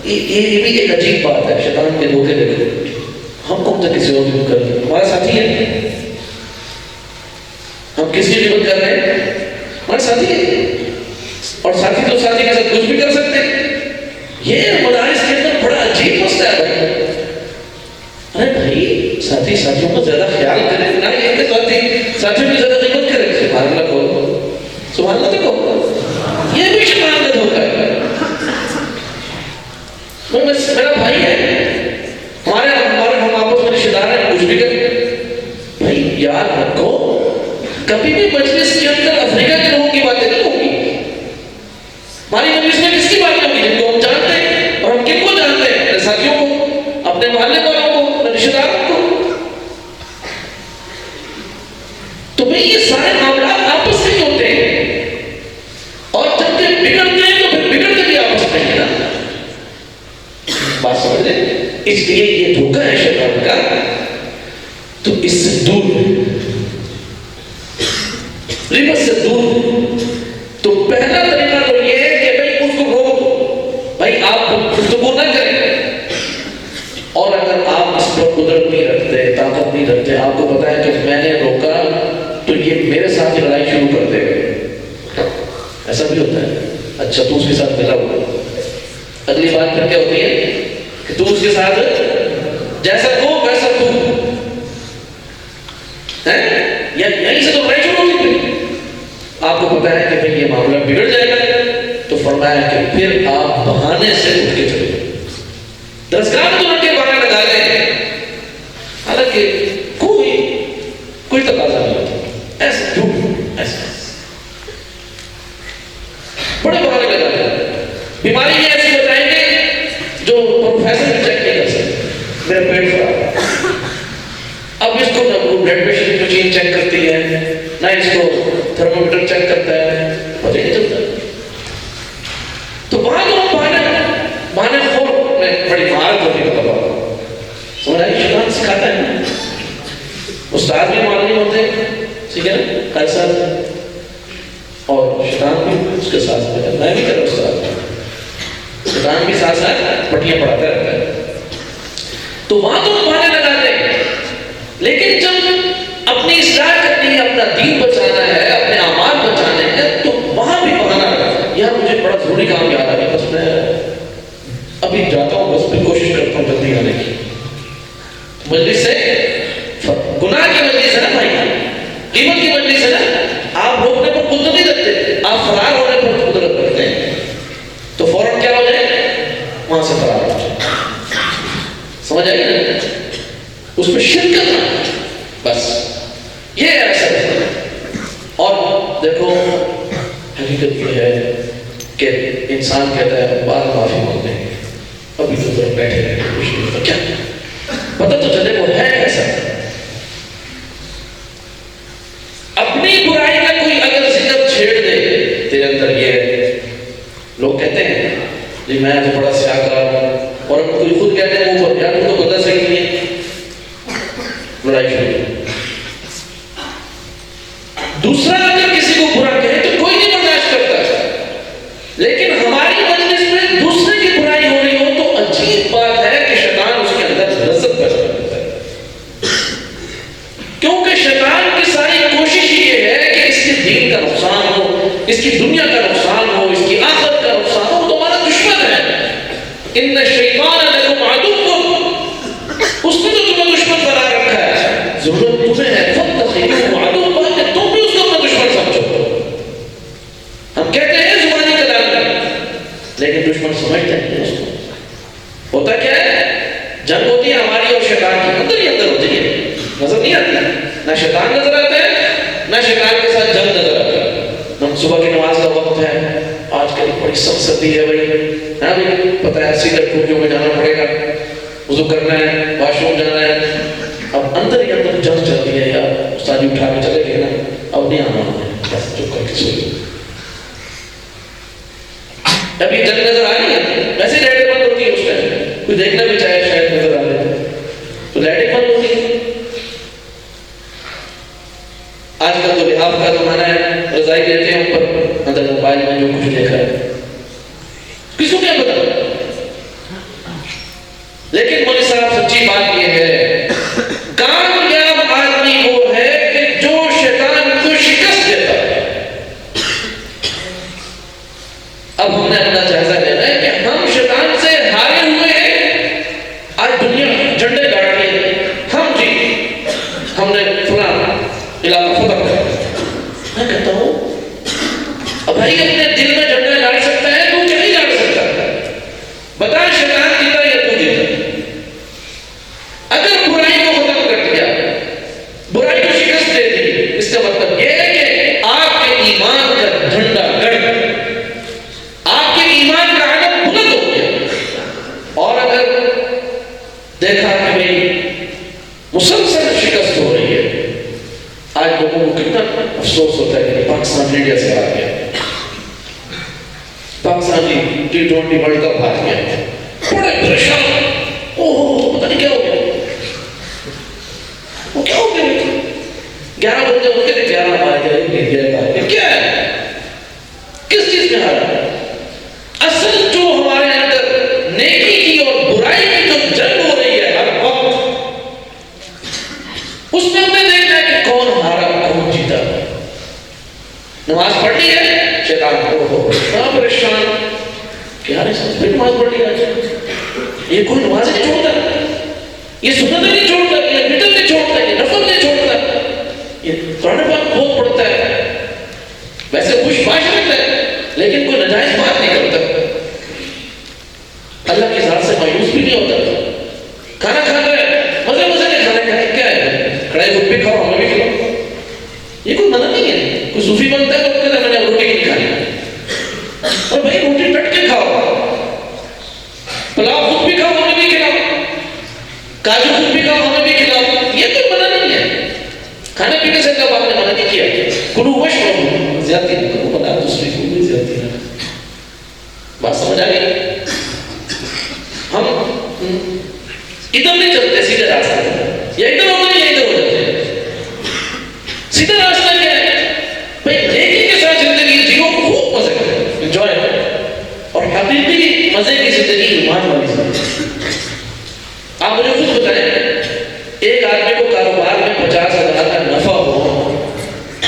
Speaker 2: یہ بھی ایک عجیب بات ہے. شیطان کے دھوکے دیکھو، ہم کون سے کسی اور کی غیبت کر رہے ہیں؟ ہمارا ساتھی ہے. ہم کس کی غیبت کر رہے ہیں؟ ہمارے ساتھی ہے. اور ساتھی تو ساتھی کے ساتھ کچھ بھی کر سکتے ہیں. یہ مدارس کے اندر بڑا عجیب مسئلہ ہے بھائی. ارے بھائی ساتھی ساتھیوں کو زیادہ خیال کریں، نہ یہ کہ ساتھیوں کی زیادہ غیبت کریں. سبحان اللہ کہو، سبحان اللہ تو کہو. یہ بھی شیطان کا دھوکہ ہے. میرا بھائی ہے، ہمارے ہم آپس میں رشتے دار ہیں، کچھ بھی کریں. بھائی یاد رکھو کبھی بھی مجلس کے اندر افریقہ کے لوگوں کی باتیں نہیں ہوگی. ہماری مجلس میں کس کی باتیں ہوگی؟ جن کو ہم جانتے ہیں. اور ہم کن کو جانتے ہیں؟ اپنے ساتھیوں کو، اپنے محلے والوں کو، اپنے رشتے داروں کو. تو بھائی یہ سارے معاملات آپس میں ہوتے ہیں، اور جب یہ بگڑتے ہیں تو پھر بگڑتے بھی آپس میں ہی نا. بات سمجھ لیں. اس لیے یہ دھوکہ ہے شیطان کا. تو اس سے دور غیبت سے دور. تو پہلا طریقہ تو یہ ہے کہ بھائی اس کو روک دو. بھائی آپ گفتگو نہ کریں. اور اگر آپ اس پر قدرت نہیں رکھتے، طاقت نہیں رکھتے، آپ کو پتا ہے کہ میں نے روکا تو یہ میرے ساتھ لڑائی شروع کر دے گا. ایسا بھی ہوتا ہے. اچھا تو اس کے ساتھ ملا ہوا، اگلی بات پھر کیا ہوتی ہے کہ تو اس کے ساتھ جیسا ہو ویسا تو ہے، یا یہیں سے تو لڑائی شروع ہوگی. آپ کو پتا ہے کہ بھئی یہ معاملہ بگڑ جائے گا، تو فرمایا کہ پھر آپ بہانے سے اٹھ کے چلے جائیں. درسگاہ میں تو رکھ کے بہانے لگا لیں، حالانکہ کوئی تقاضا نہیں ہوتا. ایسا جھوٹ، ایسا بڑے بہانے لگا لیں. بیماری یہ ایسی بتائیں گے جو پروفیسر بھی چیک نہیں کر سکتے. میرا پیٹ خراب، اب اس کو نہ بلڈ پریشر کی مشین چیک کرتی ہے، نہ اس کو تھرمومیٹر چیک کرتا ہے، پتہ نہیں چلتا. تو وہاں تو ہم بہانے خور میں بڑی مہارت ہوتی ہے. سمجھ آئی؟ شیطان سکھاتا ہے نا. استاد بھی معلم ہوتے ہیں، ٹھیک ہے نا، ہر سال. اور شیطان بھی اس کے ساتھ میں بھی کرا استاد، شیطان بھی ساتھ ساتھ پٹیاں پڑھاتا رہتا ہے. تو وہاں تو ہم بہانے لگاتے ہیں. لیکن جب اپنی اصلاح کرنی ہے، اپنا دین بچانا ہے، اپنے اعمال بچانے ہیں، تو وہاں بھی بہانا لگا. یار مجھے بڑا ضروری کام یاد آ گیا، بس میں ابھی جاتا ہوں، بس پھر کوشش کرتا ہوں جلدی آنے کی. مجلس سے گناہ کی مجلس ہے نا بھائی، غیبت کی مجلس ہے نا. آپ روکنے پر قدرت نہیں رکھتے، آپ فرار ہونے پر قدرت رکھتے ہیں. تو فوراً کیا ہو جائے؟ وہاں سے فرار ہو جائے. سمجھ آئی نا؟ اس میں شرکت کرنا، بس یہ ایسا ہے. اور دیکھو حقیقت یہ ہے کہ انسان کہتا ہے بار معافی مانگتے ہیں، ابھی تو ذرا بیٹھے رہے کچھ نہیں ہوتا. کیا پتہ تو چلے وہ ہے کیسا. اپنی برائی کا کوئی اگر ذکر چھیڑ دے تیرے اندر، یہ لوگ کہتے ہیں جی میں تو بڑا سیاکار ہوں، اور کوئی خود کہتے ہیں وہ یار تو پتہ صحیح نہیں ہے، لڑائی شروع. دوسرا اگر کسی کو برا دین کا نقصان ہو، اس کی دنیا کا نقصان ہو، اس کی آخرت کا نقصان ہو، وہ تمہارا دشمن ہے. ان الشیطان لکم عدو، اس نے تو تمہیں دشمن بنا رکھا ہے. ضرورت تمہیں ہے فاتخذوہ عدوا کہ تم بھی اس کو اپنا دشمن سمجھو. ہم کہتے ہیں زبانی کلام میں، لیکن دشمن سمجھتے ہیں اس کو. ہوتا کیا ہے؟ جنگ ہوتی ہے ہماری اور شیطان کی، اندر ہی اندر ہوتی ہے، نظر نہیں آتی. نہ شیطان نظر آتا ہے، نہ شیطان کے ساتھ جنگ نظر آتا ہے. صبح کی نماز کا وقت ہے، آج کل بڑی سخت سردی ہے بھائی، ہاں بھائی پتہ ہے سیدھے ٹوٹیوں میں جانا پڑے گا، وضو کرنا ہے، واش روم جانا ہے. اب اندر ہی اندر جنگ چلتی ہے، یار استاد جی اٹھا کے چلے گئے نا، اب نہیں آنا ہے، بس چپ کر کے سوئی. اب یہ جنگ نظر آ رہی ہے، ویسے لائٹیں بند ہوتی ہے اس ٹائم، کوئی دیکھنا بھی چاہے شاید نظر آ رہے تو لائٹیں بند ہوتی ہے. آج کل تو لحاظ کا زمانہ ہے، رضائی لیتے ہیں اوپر، اندر موبائل میں جو کچھ دیکھا ہے کس کو کیا پتا. لیکن مولوی صاحب سچی بات یہ ہے، کامیاب آدمی وہ ہے کہ جو شیطان کو شکست دیتا ہے. اب ہم نے اپنا جائزہ لینا ہے کہ ہم شیطان سے ہارے ہوئے ہیں. آج دنیا جھنڈے گاڑ کے ہم جی ہم نے فلاں علاقہ فتح کر. میں کہتا ہوں اب بھائی اپنے دل میں جھنڈا گاڑ سکتا ہے تو کیا نہیں گاڑ سکتا. بتا شیطان جیتا یا تو جیتا. اگر برائی کو ختم کر دیا، برائی کو شکست دے دی، اس کا مطلب یہ ہے کہ آپ کے ایمان کا جھنڈا گڑ، آپ کے ایمان کا علم بلند ہو گیا. اور اگر دیکھا کہ بھائی مسلسل شکست ہو رہی ہے، آج لوگوں کو کتنا افسوس ہوتا ہے کہ پاکستان انڈیا سے ہار گیا، پاکستان جی T20 ورلڈ کپ ہار گیا، بڑے پریشان، اوہ پتہ نہیں کیا ہو گیا. وہ کیا ہو گیا؟ 11 بندے ہو گئے، 11 ہار گئے، کیا ہے؟ کس چیز میں ہارا؟ اصل جو ہمارے اندر نیکی کی اور برائی کی جو جنگ ہو رہی ہے ہر وقت، اس میں ہم نے دیکھنا ہے کہ کون ہارا کون جیتا. نماز پڑھنی ہے، شیطان کو پریشان کہ یار اس نے نماز پڑھ لی آج، یہ کوئی نماز نہیں چھوڑتا، یہ سنت نہیں چھوڑتا، یہ وتر نہیں چھوڑتا، یہ نفل نہیں چھوڑتا، یہ قرآن پاک بہت پڑھتا ہے، ویسے خوش باش رہتا ہے لیکن کوئی نجائز بات نہیں کرتا، اللہ کی ذات سے مایوس بھی نہیں ہوتا. کھانا کھاتا ہے، مزے مزے نہیں کھانا کھانے کیا ہے، کڑھائی خود بھی کھاؤ ہمیں بھی کھلاؤ. یہ کوئی منع نہیں ہے. کوئی صوفی بنتا ہے تو کہتا ہے میں نے روٹی نہیں کھانی، اور بھائی روٹی ڈٹ کے کھاؤ، پلاؤ خود بھی کھاؤ ہمیں بھی کھلاؤ، کاجو خود بھی کھاؤ ہمیں بھی کھلاؤ. یہ کوئی منع نہیں ہے. کھانے پینے سے کب آپ نے منع نہیں کیا. کلو واشربوا، زیادتی نہیں کرو، بنا دوسری کو بھی زیادتی نہ. بات سمجھ آ گئی؟ ہم ادھر نہیں چلتے سیدھے راستے پر، یا ادھر ہوتے یا ادھر ہو جاتے ہیں. سیدھا راستہ کیا ہے؟ بھائی نیکی کے ساتھ زندگی جیو، خوب مزے کرو، انجوائے کرو، اور حقیقی مزے کی زندگی، ایمان والی زندگی. آپ مجھے خود بتائیں، ایک آدمی کو کاروبار میں 50,000 کا نفع ہو،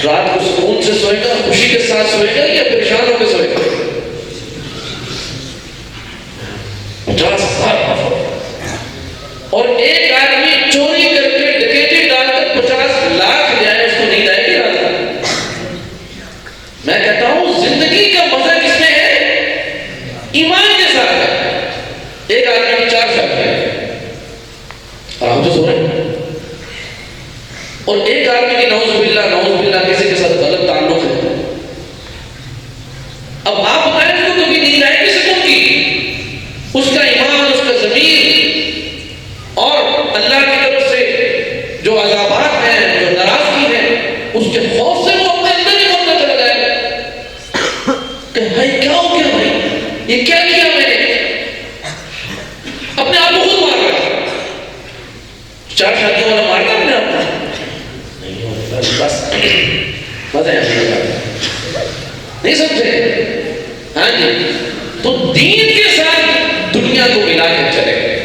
Speaker 2: رات کو سکون سے سوئے گا، خوشی کے ساتھ سوئے گا یا پریشان ہو کے سوئے گا؟ 50,000 نفع. اور ایک آدمی چوری کر کے ڈکیتی ڈال کر 50 لاکھ جائے، اس کو نہیں لائے گی رات. میں کہتا ہوں زندگی کا مزہ کس میں ہے؟ ایمان کے ساتھ ہے. ایک آدمی کی 4 شادیاں ہیں، آرام سے سو رہے ہیں، اور ایک آدمی کی نعوذ باللہ کسی کے ساتھ غلط تعلق ہے. اب آپ بتائیں اس کو کبھی نیند آئے گی سکون کی؟ اس کا ایمان، اس کا ضمیر، اور اللہ کی طرف سے جو عذابات ہیں، جو ناراضگی ہے، اس کے خوف سے وہ اپنے اندر ہی مرتا چلا جائے کہ بھائی کیا ہو گیا، بھائی یہ کیا کیا میں نے، اپنے آپ کو خود مار رہا. 4 شادیوں والا مارتا اپنے آپ کو نہیں ہوتا. بس مزہ ہے، نہیں سمجھے؟ ہاں جی. تو دین کے ساتھ دنیا کو ملا کے چلے گئے.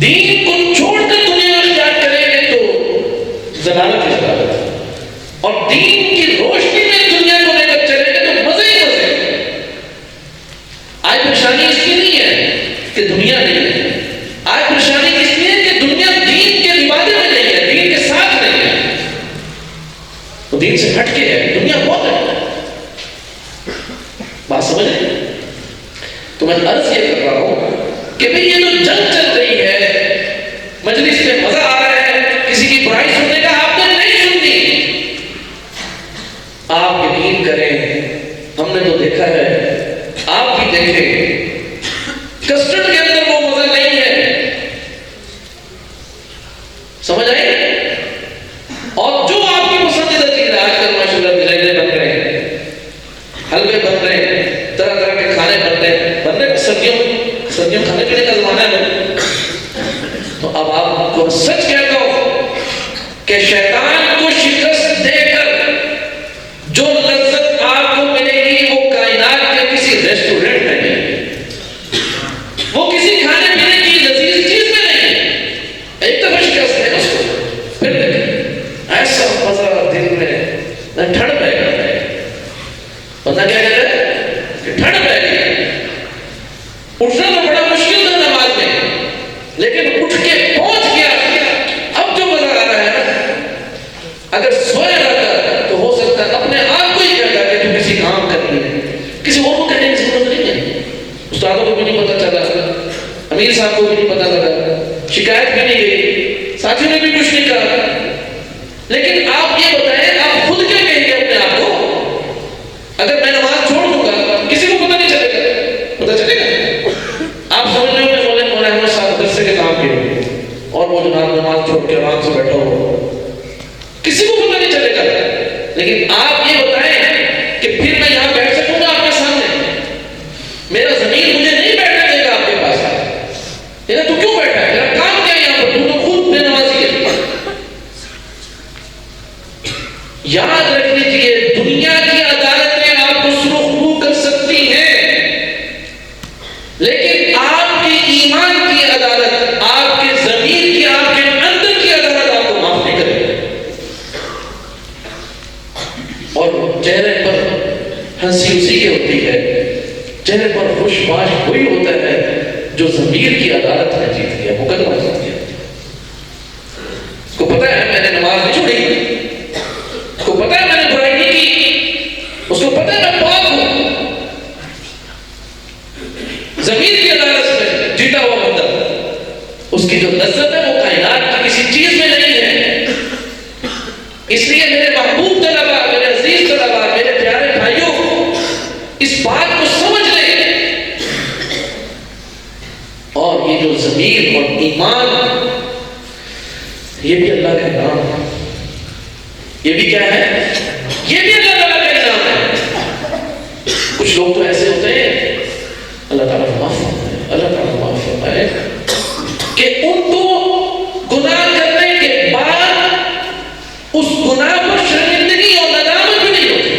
Speaker 2: دین کو چھوڑ کر دنیا اختیار کریں گے تو ضلالت ہی ضلالت. اور دین کی روشنی میں دنیا کو لے کر چلیں گے تو مزے ہی مزے. آج پریشانی اس کی نہیں ہے کہ دنیا نہیں ہے، آج پریشانی اس لیے ہے کہ دنیا دین کے لبادے میں نہیں ہے، دین کے ساتھ نہیں ہے، وہ دین سے ہٹ کے ہے. دنیا بہت ہے. بات سمجھ رہے ہیں؟ تو میں عرض یہ کر رہا ہوں کہ بھئی یہ جو جنگ چل رہی ہے، مجلس میں مزہ آ رہا ہے، کسی کی برائی سننے کا آپ نے نہیں سننی. آپ یقین کریں، ہم نے تو دیکھا ہے، آپ بھی دیکھیں، کسٹرڈ کے اندر وہ مزہ نہیں ہے. سمجھ آئے؟ اور جو آپ کی پسندیدہ چیز ہے، آج کل ماشاءاللہ مجھے بن رہے ہیں، حلوے بن رہے ہیں، طرح طرح کے کھانے بن رہے ہیں، سردیوں کھانے پینے کا زمانہ ہے. تو اب آپ کو سچ کہتا ہوں کہ شیطان کو شکست دے کر جو لذت آپ کو ملے گی وہ کائنات کے کسی ریسٹورنٹ میں نہیں، وہ کسی کھانے پینے کی لذیذ چیز میں نہیں. ایک دفعہ شکست ہے اس کو، پھر دیکھیں ایسا مزہ دل میں ٹھنڈ پہ گیا. پتہ کیا کہتا ہے کہ ٹھنڈ پہ گئی. اٹھنا تو بڑا مشکل تھا نماز میں، لیکن اٹھ کے پہنچ گیا. اب جو مزہ آ رہا ہے نا، اگر سویا رہتا تو ہو سکتا ہے اپنے آپ کو ہی کہتا کہ تو کسی کام کرنی ہے، کسی اور کو کہنے کی ضرورت نہیں ہے. استادوں کو بھی نہیں پتا چلا، امیر صاحب کو بھی نہیں پتا لگا، شکایت بھی نہیں گئی، ساتھیوں نے بھی کچھ نہیں کہا. لیکن آپ یہ بتائیں، آپ خود کیا کہیں گے اپنے آپ کو؟ اگر میں نماز چھوڑ دوں گا کسی کو پتہ نہیں چلے گا، پتہ چلے گا؟ آپ سمجھ رہے ہو کہ مولانا احمد صاحب مدرسے کے کام کے اور وہ جناب نماز چھوڑ کے آرام سے بیٹھا ہو، کسی کو پتہ نہیں چلے گا. لیکن آپ یہ بتائیں کہ پھر میں یہاں بیٹھ سکوں گا آپ کے سامنے؟ میرا ضمیر مجھے نہیں بیٹھنے دے گا آپ کے پاس. تو کیوں بیٹھا ہے؟ میرا کام کیا ہے یہاں پر؟ تو خود بے نمازی ہے. یاد رکھ لیجیے، دنیا کی عدالتیں آپ کو سرخرو کر سکتی ہیں، لیکن آپ کے ایمان کی عدالت، آپ کے ضمیر کی، آپ کے اندر کی عدالت آپ کو معاف نہیں کرے گی. اور چہرے پر ہنسی اسی کی ہوتی ہے، چہرے پر خوش باش وہی ہوتا ہے جو ضمیر کی عدالت میں جیت گیا، مقدمہ جیت گیا. اس کو پتہ ہے میں نے نماز نہیں چھوڑی، اس کو پتہ ہے میں نے برائی نہیں کی، اس کو پتہ ہے میں پاک ہوں. ضمیر کی عدالت میں جیتا ہوا بندہ، اس کی جو لذت ہے وہ کائنات کی کسی چیز میں نہیں ہے. اس لیے میرے محبوب طلباء، میرے عزیز طلباء، میرے پیارے بھائیوں، اس بات کو سمجھ لیں. اور یہ جو ضمیر اور ایمان، یہ بھی اللہ کا انعام ہے. یہ بھی کیا ہے؟ یہ بھی اللہ تعالیٰ کا انعام ہے. کچھ لوگ تو ایسے ہوتے ہیں، اللہ تعالیٰ معاف فرمائے، اللہ تعالیٰ معاف فرمائے، کہ ان کو گناہ کرنے کے بعد اس گناہ پر شرمندگی اور ندامت بھی نہیں ہوتی.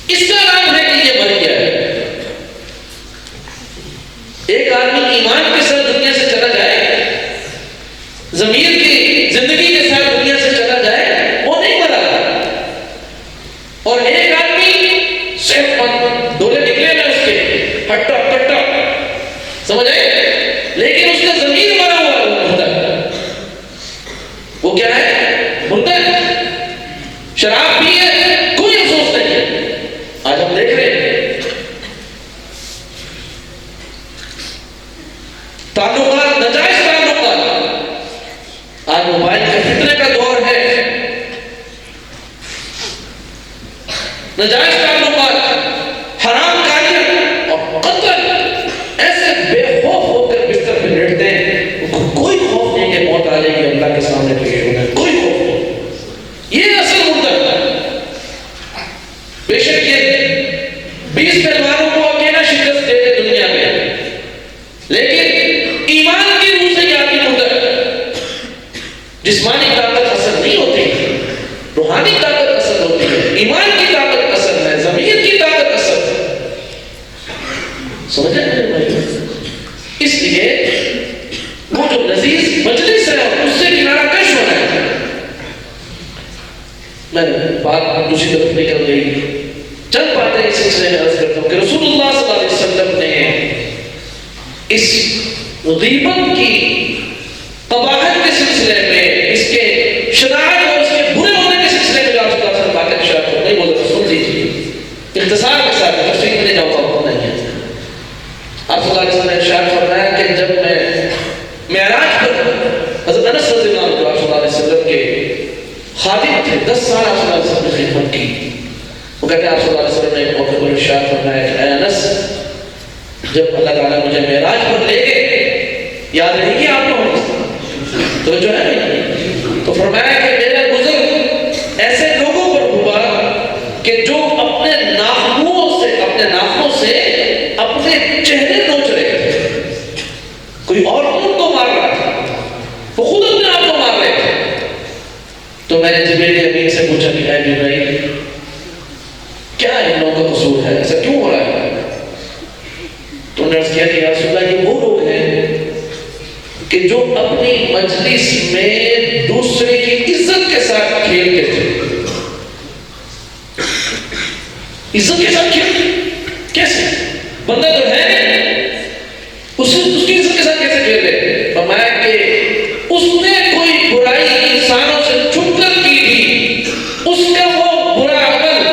Speaker 2: اس کا نام ہے کہ یہ مر گیا ہے. ایک آدمی ایمان کے ساتھ دنیا سے چلا جائے، ضمیر کی زندگی کے ساتھ دنیا سے چلا جائے، وہ نہیں مرا. اور ایک آدمی صحت مند ڈولے نکلے نا اس کے ہٹا کٹا، سمجھ آئے، لیکن اس کا ضمیر مرا ہوا ہے، مردہ. وہ کیا ہے؟ مردہ. شراب پیے کوئی افسوس نہیں ہے. آج ہم دیکھ رہے ہیں تعلقات، ناجائز تعلقات. آج موبائل کے فتنے کا دور ہے، ناجائز تعلقات، حرام کاریاں اور قتل. ایسے بے خوف ہو کر بستر پہ لیٹتے ہیں، ان کو کوئی خوف نہیں کہ موت آ جائے گی، اللہ کے سامنے پیش ہونا ہے، کوئی خوف نہیں. یہ اصل مردہ ہے. بے شک یہ 20 پہلوانوں کو اکیلا شکست دے دے دنیا میں، لیکن ایمان کی روح سے یہ آدمی مردہ ہے. جسمانی طاقت اثر نہیں ہوتی، روحانی طاقت اثر ہوتی ہے، ایمان کی طاقت اثر ہے، ضمیر کی طاقت اثر ہے. سمجھے میرے بھائی؟ اس لیے وہ جو لذیذ مجلس ہے اس سے کنارہ کش ہونا ہے. میں بات دوسری طرف نکل گئی. چند باتیں اس سلسلے میں عرض کرتا ہوں کہ رسول اللہ صلی اللہ علیہ وسلم نے اس غیبت کی قباحت کے سلسلے میں، اس کے شناعت اور اس کے برے ہونے کے سلسلے میں جو آپ صلی اللہ علیہ وسلم باتیں ارشاد فرمائی، نہیں بولتے سن لیجیے اختصار کے ساتھ، تفصیل میں نہیں جاؤں گا نہیں ہے. آپ صلی اللہ علیہ وسلم نے ارشاد فرمایا کہ جب میں معراج پر حضرت انس رضی اللہ عنہ آپ صلی اللہ علیہ وسلم کے خادم تھے، 10 سال آپ صلی اللہ علیہ وسلم نے خدمت کی. وہ کہتے ہیں آپ صلی اللہ علیہ وسلم نے ایک موقع پر ارشاد فرمایا کہ اے انس، جب اللہ تعالیٰ مجھے معراج پر لے گئے، یاد رہے گی آپ کو تو جو ہے تو فرمایا کہ میرا گزر ایسے لوگوں پر ہوا کہ جو اپنے ناخنوں سے اپنے چہرے نوچ رہے تھے. کوئی اور ان کو مار رہا تھا، وہ خود اپنے آپ کو مار رہے تھے. تو میں نے جبریل امین سے پوچھا کہ اے جبرائیل، کیا ان لوگوں کا قصور ہے، ایسا کیوں ہو رہا ہے؟ تو انہوں نے عرض کیا کہ یا رسول اللہ، یہ وہ لوگ ہیں کہ جو اپنی مجلس میں دوسرے کی عزت کے ساتھ کھیلتے تھے. عزت کے ساتھ کھیلتے کیسے؟ بندہ تو ہے اس کی عزت کے ساتھ کیسے کھیل رہے؟ فرمایا کہ اس نے کوئی برائی انسانوں سے چھپ کر کی تھی، اس کا وہ برا عمل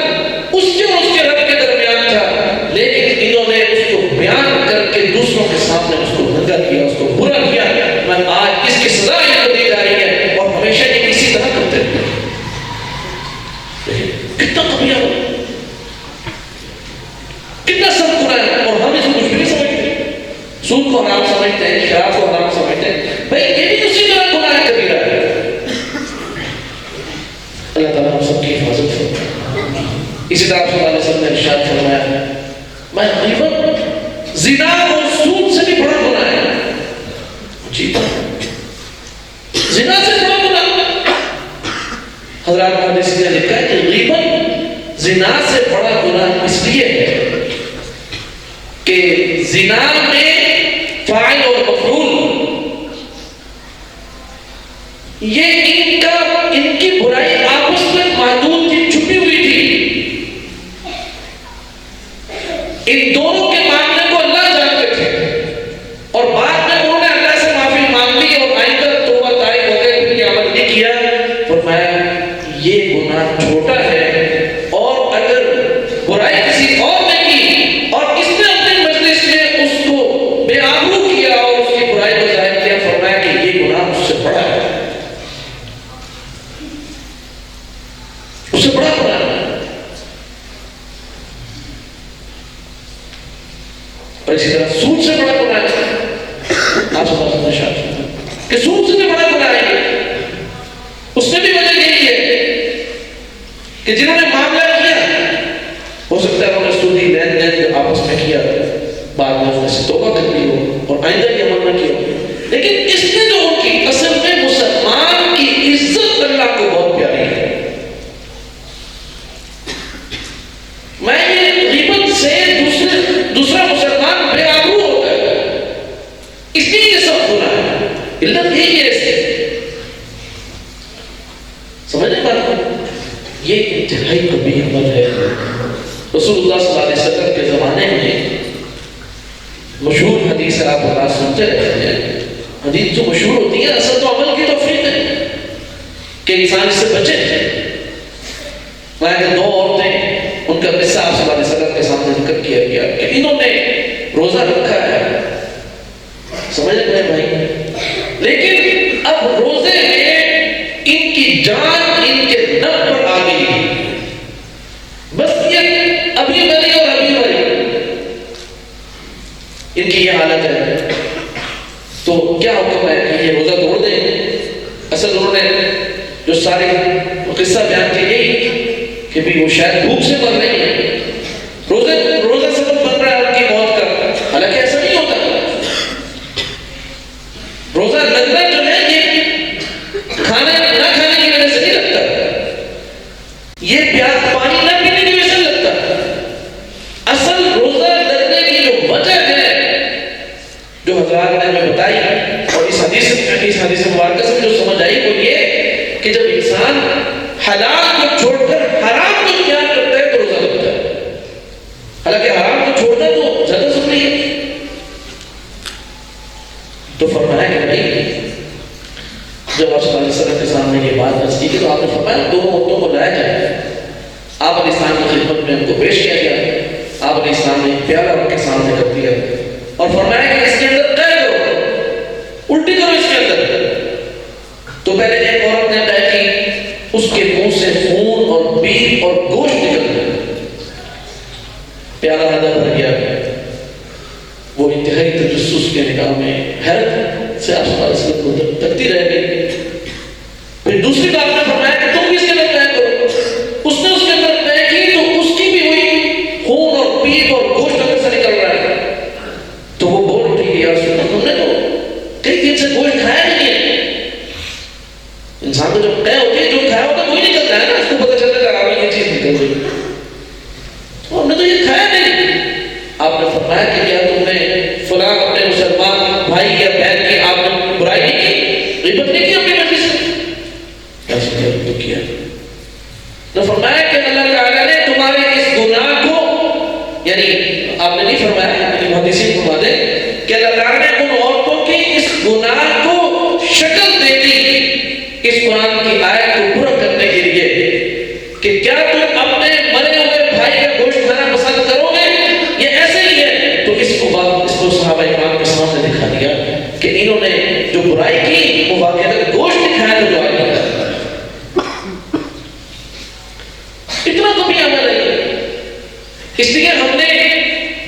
Speaker 2: اس کے اور اس کے رب کے درمیان تھا، لیکن انہوں نے اس کو بیان کر کے دوسروں کے سامنے اس کو ننگا کیا، اس کو برا کیا. میں آج اس کی سزا ان کو دی جا رہی ہے اور ہمیشہ یہ اسی طرح کرتے ہیں. کتنا کبھی کتنا سب برا ہے، اور ہم اس کو کچھ بھی نہیں سمجھتے. سود کو حرام سمجھتے ہیں، شراب کو حرام سمجھتے ہیں. بھائی یہ بھی اسی طرح گناہ کبیرہ ہے. اللہ تعالیٰ ہم سب کی حفاظت فرمائے. اسی طرح صلی اللہ علیہ وسلم نے ارشاد فرمایا میں غیبت زنا اور سود سے بھی بڑا گناہ ہے. جی زنا سے بڑا گناہ. حضرات محدثین نے لکھا ہے کہ غیبت زنا سے بڑا گناہ اس لیے ہے کہ زنا میں فاعل اور مفعول یہ ان کی برائی آپس میں محدود تھی، چھپی ہوئی تھی. ان دونوں کے معاملے کو اللہ جانتے تھے اور بعد میں انہوں نے اللہ سے معافی مانگ لی اور آئندہ توبہ طائب ہو گئے، پھر یہ عمل نہیں کیا. فرمایا یہ گناہ چھوٹا ہے، اور اگر برائی کسی اور نے کی اور اس نے اپنی مجلس میں اس کو بے آبرو کیا اور اس کی برائی کو ظاہر کیا، فرمایا کہ یہ گناہ اس سے بڑا ہے، اس سے بڑا گناہ ہے. اور اسی طرح سود سے بڑا گناہ ہے. آپ صلی اللہ علیہ وسلم کہ سود سے بھی بڑا گناہ ہے. اس نے بھی وجہ یہی ہے کہ جنہوں نے معاملہ کیا، ہو سکتا ہے انہوں نے سودی لین دین آپس میں کیا، بعد میں انہوں نے توبہ کر لی ہو اور آئندہ یہ عمل نہ کیا، لیکن اس نے جو کی اصل میں مسلمان کی عزت اللہ کو بہت پیاری ہے. میں یہ غیبت سے دوسرا مسلمان بے آبرو ہوتا ہے، اس لیے یہ سب گناہ ہے. علت یہی ہے اس کی، سمجھنے بات کو، یہ انتہائی قبیح عمل ہے. رسول اللہ صلی اللہ علیہ وسلم کے زمانے میں مشہور حدیث ہے، آپ بات سنتے رہتے ہیں. حدیث جو مشہور ہوتی ہے اصل تو عمل کی توفیق ہے کہ انسان اس سے بچے. میں 2 عورتیں، ان کا قصہ آپ صلی اللہ علیہ وسلم کے سامنے ذکر کیا گیا کہ انہوں نے روزہ رکھا ہے، سمجھ رہے بھائی، لیکن اب روزے میں ان کی جان ان کے نب پر آ گئی، بس یہ ابھی بری اور ابھی بری، ان کی یہ حالت ہے. تو کیا حکم ہے کہ یہ روزہ توڑ دیں؟ اصل انہوں نے جو سارے قصہ بیان کیا یہی کہ بھی وہ شاید بھوک سے مر رہی ہے، روزہ سبب بن رہا ہے ان کی موت کا. حالانکہ ایسا نہیں ہوتا. روزہ لگنا جو ہے یہ کھانا نہ کھانے کی وجہ سے نہیں لگتا، یہ پیاس پانی نہ پینے کی وجہ سے لگتا. اصل روزہ لگنے کی جو وجہ ہے جو حضرات نے ہمیں بتائی اور اس حدیث مبارکہ سے جو سمجھ آئی وہ یہ کہ جب انسان حلال کو چھوڑ کر حرام کو اختیار کرتا ہے تو روزہ رکھتا ہے، حالانکہ حرام کو چھوڑنا تو زیادہ ضروری ہے۔ تو فرمایا کہ بھائی جب آپ صلی اللہ علیہ وسلم کے سامنے یہ بات عرض کی تو آپ نے فرمایا دو عورتوں کو لایا جائے۔ آپ علیہ السلام کی خدمت میں ان کو پیش کیا گیا، آپ علیہ السلام نے پیالہ ان کے سامنے رکھ دیا اور فرمایا کہ اس کے اندر طے کرو، الٹی کرو اس کے اندر۔ تو پہلے ایک عورت نے طے کی، اس کے منہ سے خون اور پیپ اور گوشت نکل گیا، پیالہ آدھا بھر گیا۔ وہ انتہائی تجسس کے نگاہ میں حیرت سے آپ صلی اللہ علیہ وسلم کو تکتی رہ گئی۔ پھر دوسری بات نے فرمایا کہ تم اس کے اندر طے کرو۔ اس نے اس کے اندر طے کی تو اس کی بھی ہوئی خون اور پیپ اور گوشت اندر سے نکل رہا ہے۔ تو وہ بول اٹھی کہ یا رسول اللہ تم نے تو کئی دن سے گوشت کھایا نہیں ہے۔ انسان کو جب طے ہوتی ہے جو کھایا ہوتا ہے وہی نکلتا ہے نا، اس کو پتہ چلتا ہے کہ یہ چیز نکل گئی، ہم نے تو یہ کھایا نہیں۔ آپ نے فرمایا کہ کیا تم نے فلاں اپنے مسلمان بھائی یا بہن کی آپ نے برائی نہیں کی، غیبت نہیں کی اپنی مجلس سے؟ کیا تو کیا؟ تو فرمایا کہ اللہ تعالیٰ نے تمہارے اس گناہ کو، یعنی آپ نے نہیں فرمایا لیکن محدثین فرما دیں کہ اللہ تعالیٰ نے ان عورتوں کی اس گناہ کو شکل دے دی اس قرآن کی آیت کو پورا کرنے کے لیے کہ کیا تم اپنے مرے ہوئے بھائی کا گوشت کھانا پسند کرو گے؟ یہ ایسے ہی ہے۔ تو اس کو صحابہ اکرام کے سامنے دکھا دیا کہ انہوں نے جو برائی کی وہ واقعہ گوشت نہیں کھایا تو دعا نہیں کیا۔ اتنا تو بھی عمل ہے۔ اس لیے ہم نے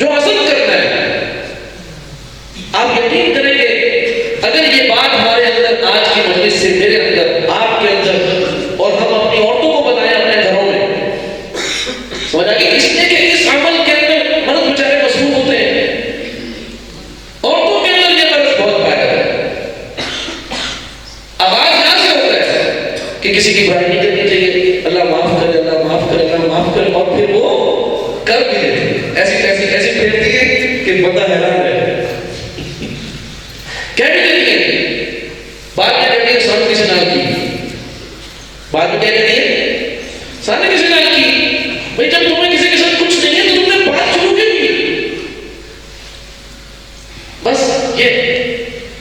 Speaker 2: جو عزم کرنا ہے، آپ یقین کریں گے اگر یہ بات ہمارے اندر آج کی مجلس سے، میرے اندر، آپ کے اندر، اور ہم اپنی عورتوں کو بتائیں اپنے گھروں میں، سمجھا کہ اس لیے کہ اس عمل کے اندر مرد بیچارے مصروف ہوتے ہیں، عورتوں کے اندر یہ مرض بہت پایا ہے۔ آغاز یہاں سے ہوتا ہے کہ کسی کی برائی نہیں کرنی چاہیے، اللہ معاف کرے، اللہ معاف کرے، اللہ معاف کرے، اور پھر وہ کر بھی دیتے ہیں، ایسی پھیرتی ہے کہ بندہ حیران رہے۔ کیا بھی دیتی ہے، بعد میں کہتی ہے سامنے کسی نال کی، بعد میں کیا کہتی ہے سامنے کسی نال کی۔ بھائی جب تمہیں کسی کے ساتھ کچھ نہیں ہے تو تم نے بات شروع کیوں کی؟ بس یہ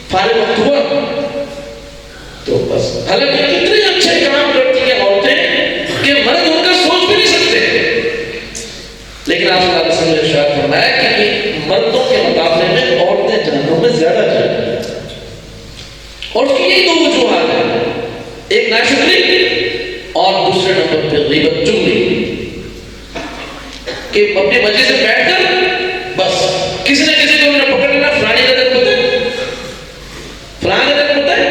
Speaker 2: فارغ وقت ہوا تو بس، حالانکہ اتنے اچھے کام کرتی ہیں عورتیں کہ مرد ان کا سوچ بھی نہیں سکتے، لیکن آپ صلی اللہ علیہ وسلم نے ارشاد فرمایا کہ مردوں کے مقابلے میں عورتیں جہنم میں زیادہ جائیں، اور اس کی یہی دو وجوہات ہیں، ایک ناشکری اور دوسرے نمبر پہ غیبت، چغلی، کہ اپنی مجلس سے بیٹھ کر بس کسی نے کسی کو پکڑ لینا، فلانی کا دن پتہ ہے، فلانی کا دن پتہ ہے،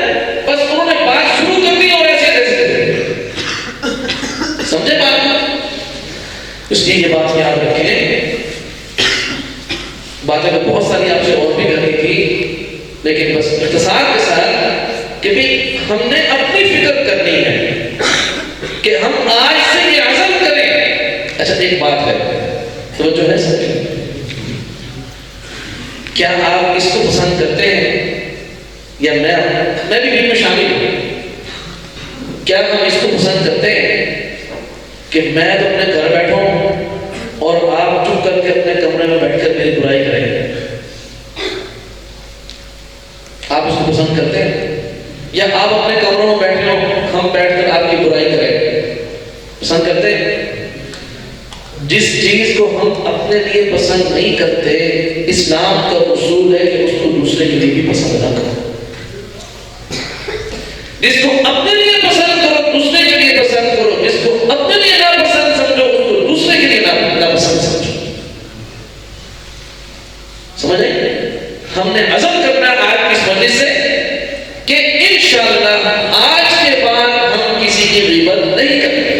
Speaker 2: بس انہوں نے بات شروع کر دی اور ایسے سمجھے بات۔ اس لیے یہ بات یاد رکھیں، باتیں تو بہت ساری آپ سے اور بھی کرنی تھی، لیکن بس اختصار کے ساتھ کہ بھی ہم نے اپنی فکر کرنی ہے کہ ہم آج سے یہ عزم کریں۔ اچھا ایک بات ہے تو جو ہے سب، کیا آپ اس کو پسند کرتے ہیں یا میں بھی میں شامل ہوں؟ کیا ہم اس کو پسند کرتے ہیں کہ میں تو اپنے گھر بیٹھا ہوں اور آپ چپ کر کے اپنے کمرے میں بیٹھ کر میری برائی کریں؟ آپ اس کو پسند کرتے ہیں یا آپ اپنے کمروں میں بیٹھے ہو، ہم بیٹھ کر آپ کی برائی کریں؟ پسند کرتے ہیں؟ جس چیز کو ہم اپنے لیے پسند نہیں کرتے، اسلام کا اصول ہے کہ اس کو دوسرے کے لیے بھی پسند نہ کرو۔ جس کو اپنے لیے پسند کرو دوسرے کے لیے پسند کرو، جس کو اپنے لیے ناپسند سمجھو اس کو دوسرے کے لیے ناپسند سمجھو۔ سمجھے؟ ہم نے عزم کرنا آج اس مجلس سے کہ انشاءاللہ آج کے بعد ہم کسی کی غیبت نہیں کریں گے،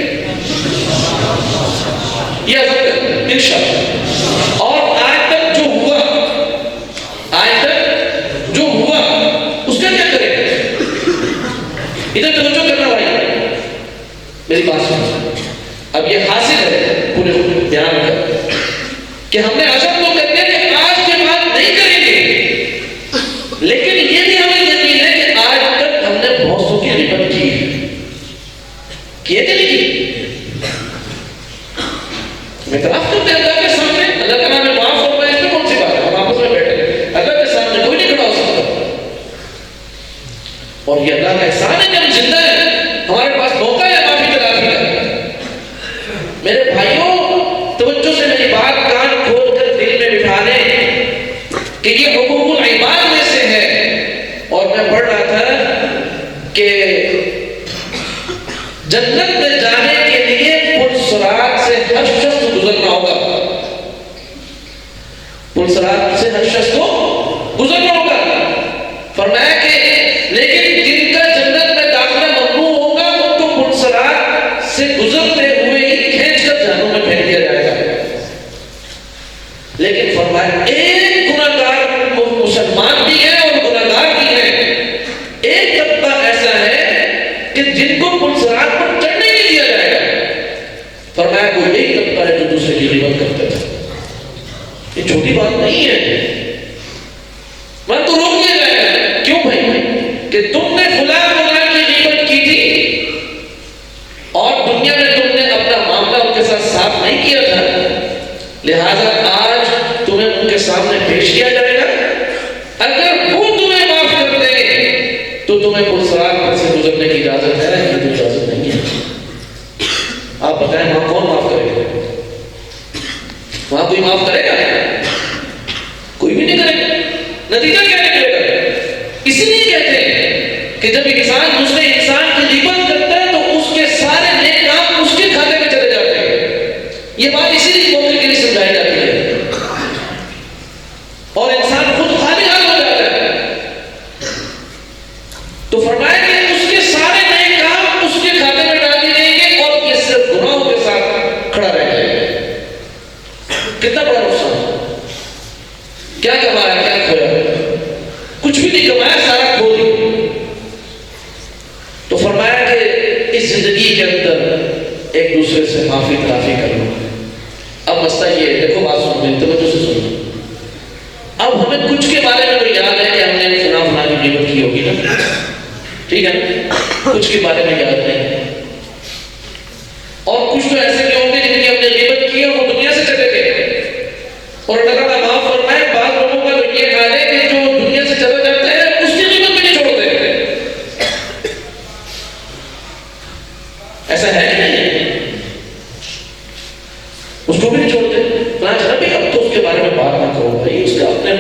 Speaker 2: یہ عزم کرنا انشاءاللہ۔ اور آج تک جو ہوا اس کا کیا کریں؟ ادھر توجہ کرنا بھائی، میری بات سنو۔ اب یہ حاصل ہے پورے بیان کر کہ ہم نے عزم تو کرنے کہ آج کے بعد نہیں کریں گے، لیکن یہ بھی ہمیں یقین ہے کہ آج تک ہم نے بہت سو کی غیبت کی ہے، کیے کہ نہیں کی؟ ہم اعتراف کرتے ہیں اللہ کے سامنے، اللہ کا نام ہے معاف فرمائے، اس میں کون سی بات ہے؟ ہم آپس میں بیٹھے اللہ کے سامنے کوئی نہیں کھڑا ہو سکتا، اور یہ اللہ کا احسان ہے کہ ہم زندہ ہیں، ہمارے پاس موقع ہے معافی تلافی کا۔ میرے بھائیوں توجہ سے میری بات کان کھول کر دل میں بٹھا لیں کہ یہ حقوق العباد میں سے ہے۔ اور میں پڑھ رہا تھا کہ جنت میں جانے کے لیے پلسرات سے ہر شخص گزرنا ہوگا، پلسرات سے ہر شخص کو گزرنا ہوگا۔ فرمایا کہ لیکن جن کا جنت میں داخلہ ممنوع ہوگا ان کو پلسرات سے گزرتے ہوئے ہی کھینچ کر جہنم میں پھینک دیا جائے گا۔ لیکن فرمایا ایک گناہگار مسلمان بھی ہے اور گناہگار بھی ہے، ایک طبقہ ایسا ہے کہ جن کو پلسرات پر چڑھنے نہیں دیا جائے گا۔ فرمایا کوئی ایک طبقہ ہے جو دوسرے کی غیبت کرتا تھا۔ یہ چھوٹی بات نہیں ہے، میں تو روک دیا جائے گا۔ کیوں بھائی؟ کہ تم نے فلاں فلاں کی غیبت کی تھی اور دنیا میں تم نے اپنا معاملہ ان کے ساتھ صاف نہیں کیا تھا، لہذا آج تمہیں ان کے سامنے پیش کیا جائے گا۔ اگر وہ تمہیں معاف کر دیں تو تمہیں پلسرات پر سے گزرنے کی اجازت ہے، یہ تو اجازت نہیں ہے۔ آپ بتائیں وہاں کون معاف کرے گا؟ وہاں کوئی معاف کرے گا؟ کوئی بھی نہیں کرے گا۔ نتیجہ کیا نکلے گا؟ اسی لیے کہتے ہیں کہ جب انسان دوسرے انسان کی غیبت کرتا ہے تو اس کے سارے نیک کام اس کے کھاتے میں چلے جاتے ہیں۔ یہ بات اسی لیے موقع کے لیے سمجھائی جاتی ہے، اور انسان خود خالی حال ہو جاتا ہے۔ تو فرمایا کہ اس کے سارے نئے کام اس کے کھاتے میں ڈال دیے جائیں گے اور یہ صرف گناہوں کے ساتھ کھڑا رہ جائے گا۔ کتنا بڑا نقصان! کیا کمایا، کیا کھویا؟ کچھ بھی نہیں کمایا، سارا کھو دیا۔ تو فرمایا کہ اس زندگی کے اندر ایک دوسرے سے معافی تلافی کر لو۔ اب مسئلہ یہ ہے، دیکھو بات سنو، میری توجہ سے سنو۔ اب ہمیں کچھ کے بارے میں تو یاد ہے کہ ہم نے فلاں فلاں کی غیبت کی ہوگی نا، ٹھیک ہے؟ کچھ کے بارے میں یاد نہیں، اور کچھ تو ایسے بھی ہوں گے جن کی ہم نے غیبت کی ہے وہ دنیا سے چلے گئے، اور اللہ تعالیٰ معاف فرمائے بعض لوگوں کا تو یہ حال ہے کہ جو دنیا سے چلا جاتا ہے اس کی غیبت بھی نہیں چھوڑتے۔ ایسا ہے کہ نہیں؟ اس کو بھی نہیں چھوڑتے۔ فلاں چلا بھی اب تو اس کے بارے میں بات نہ کرو بھائی، اس کا اپنے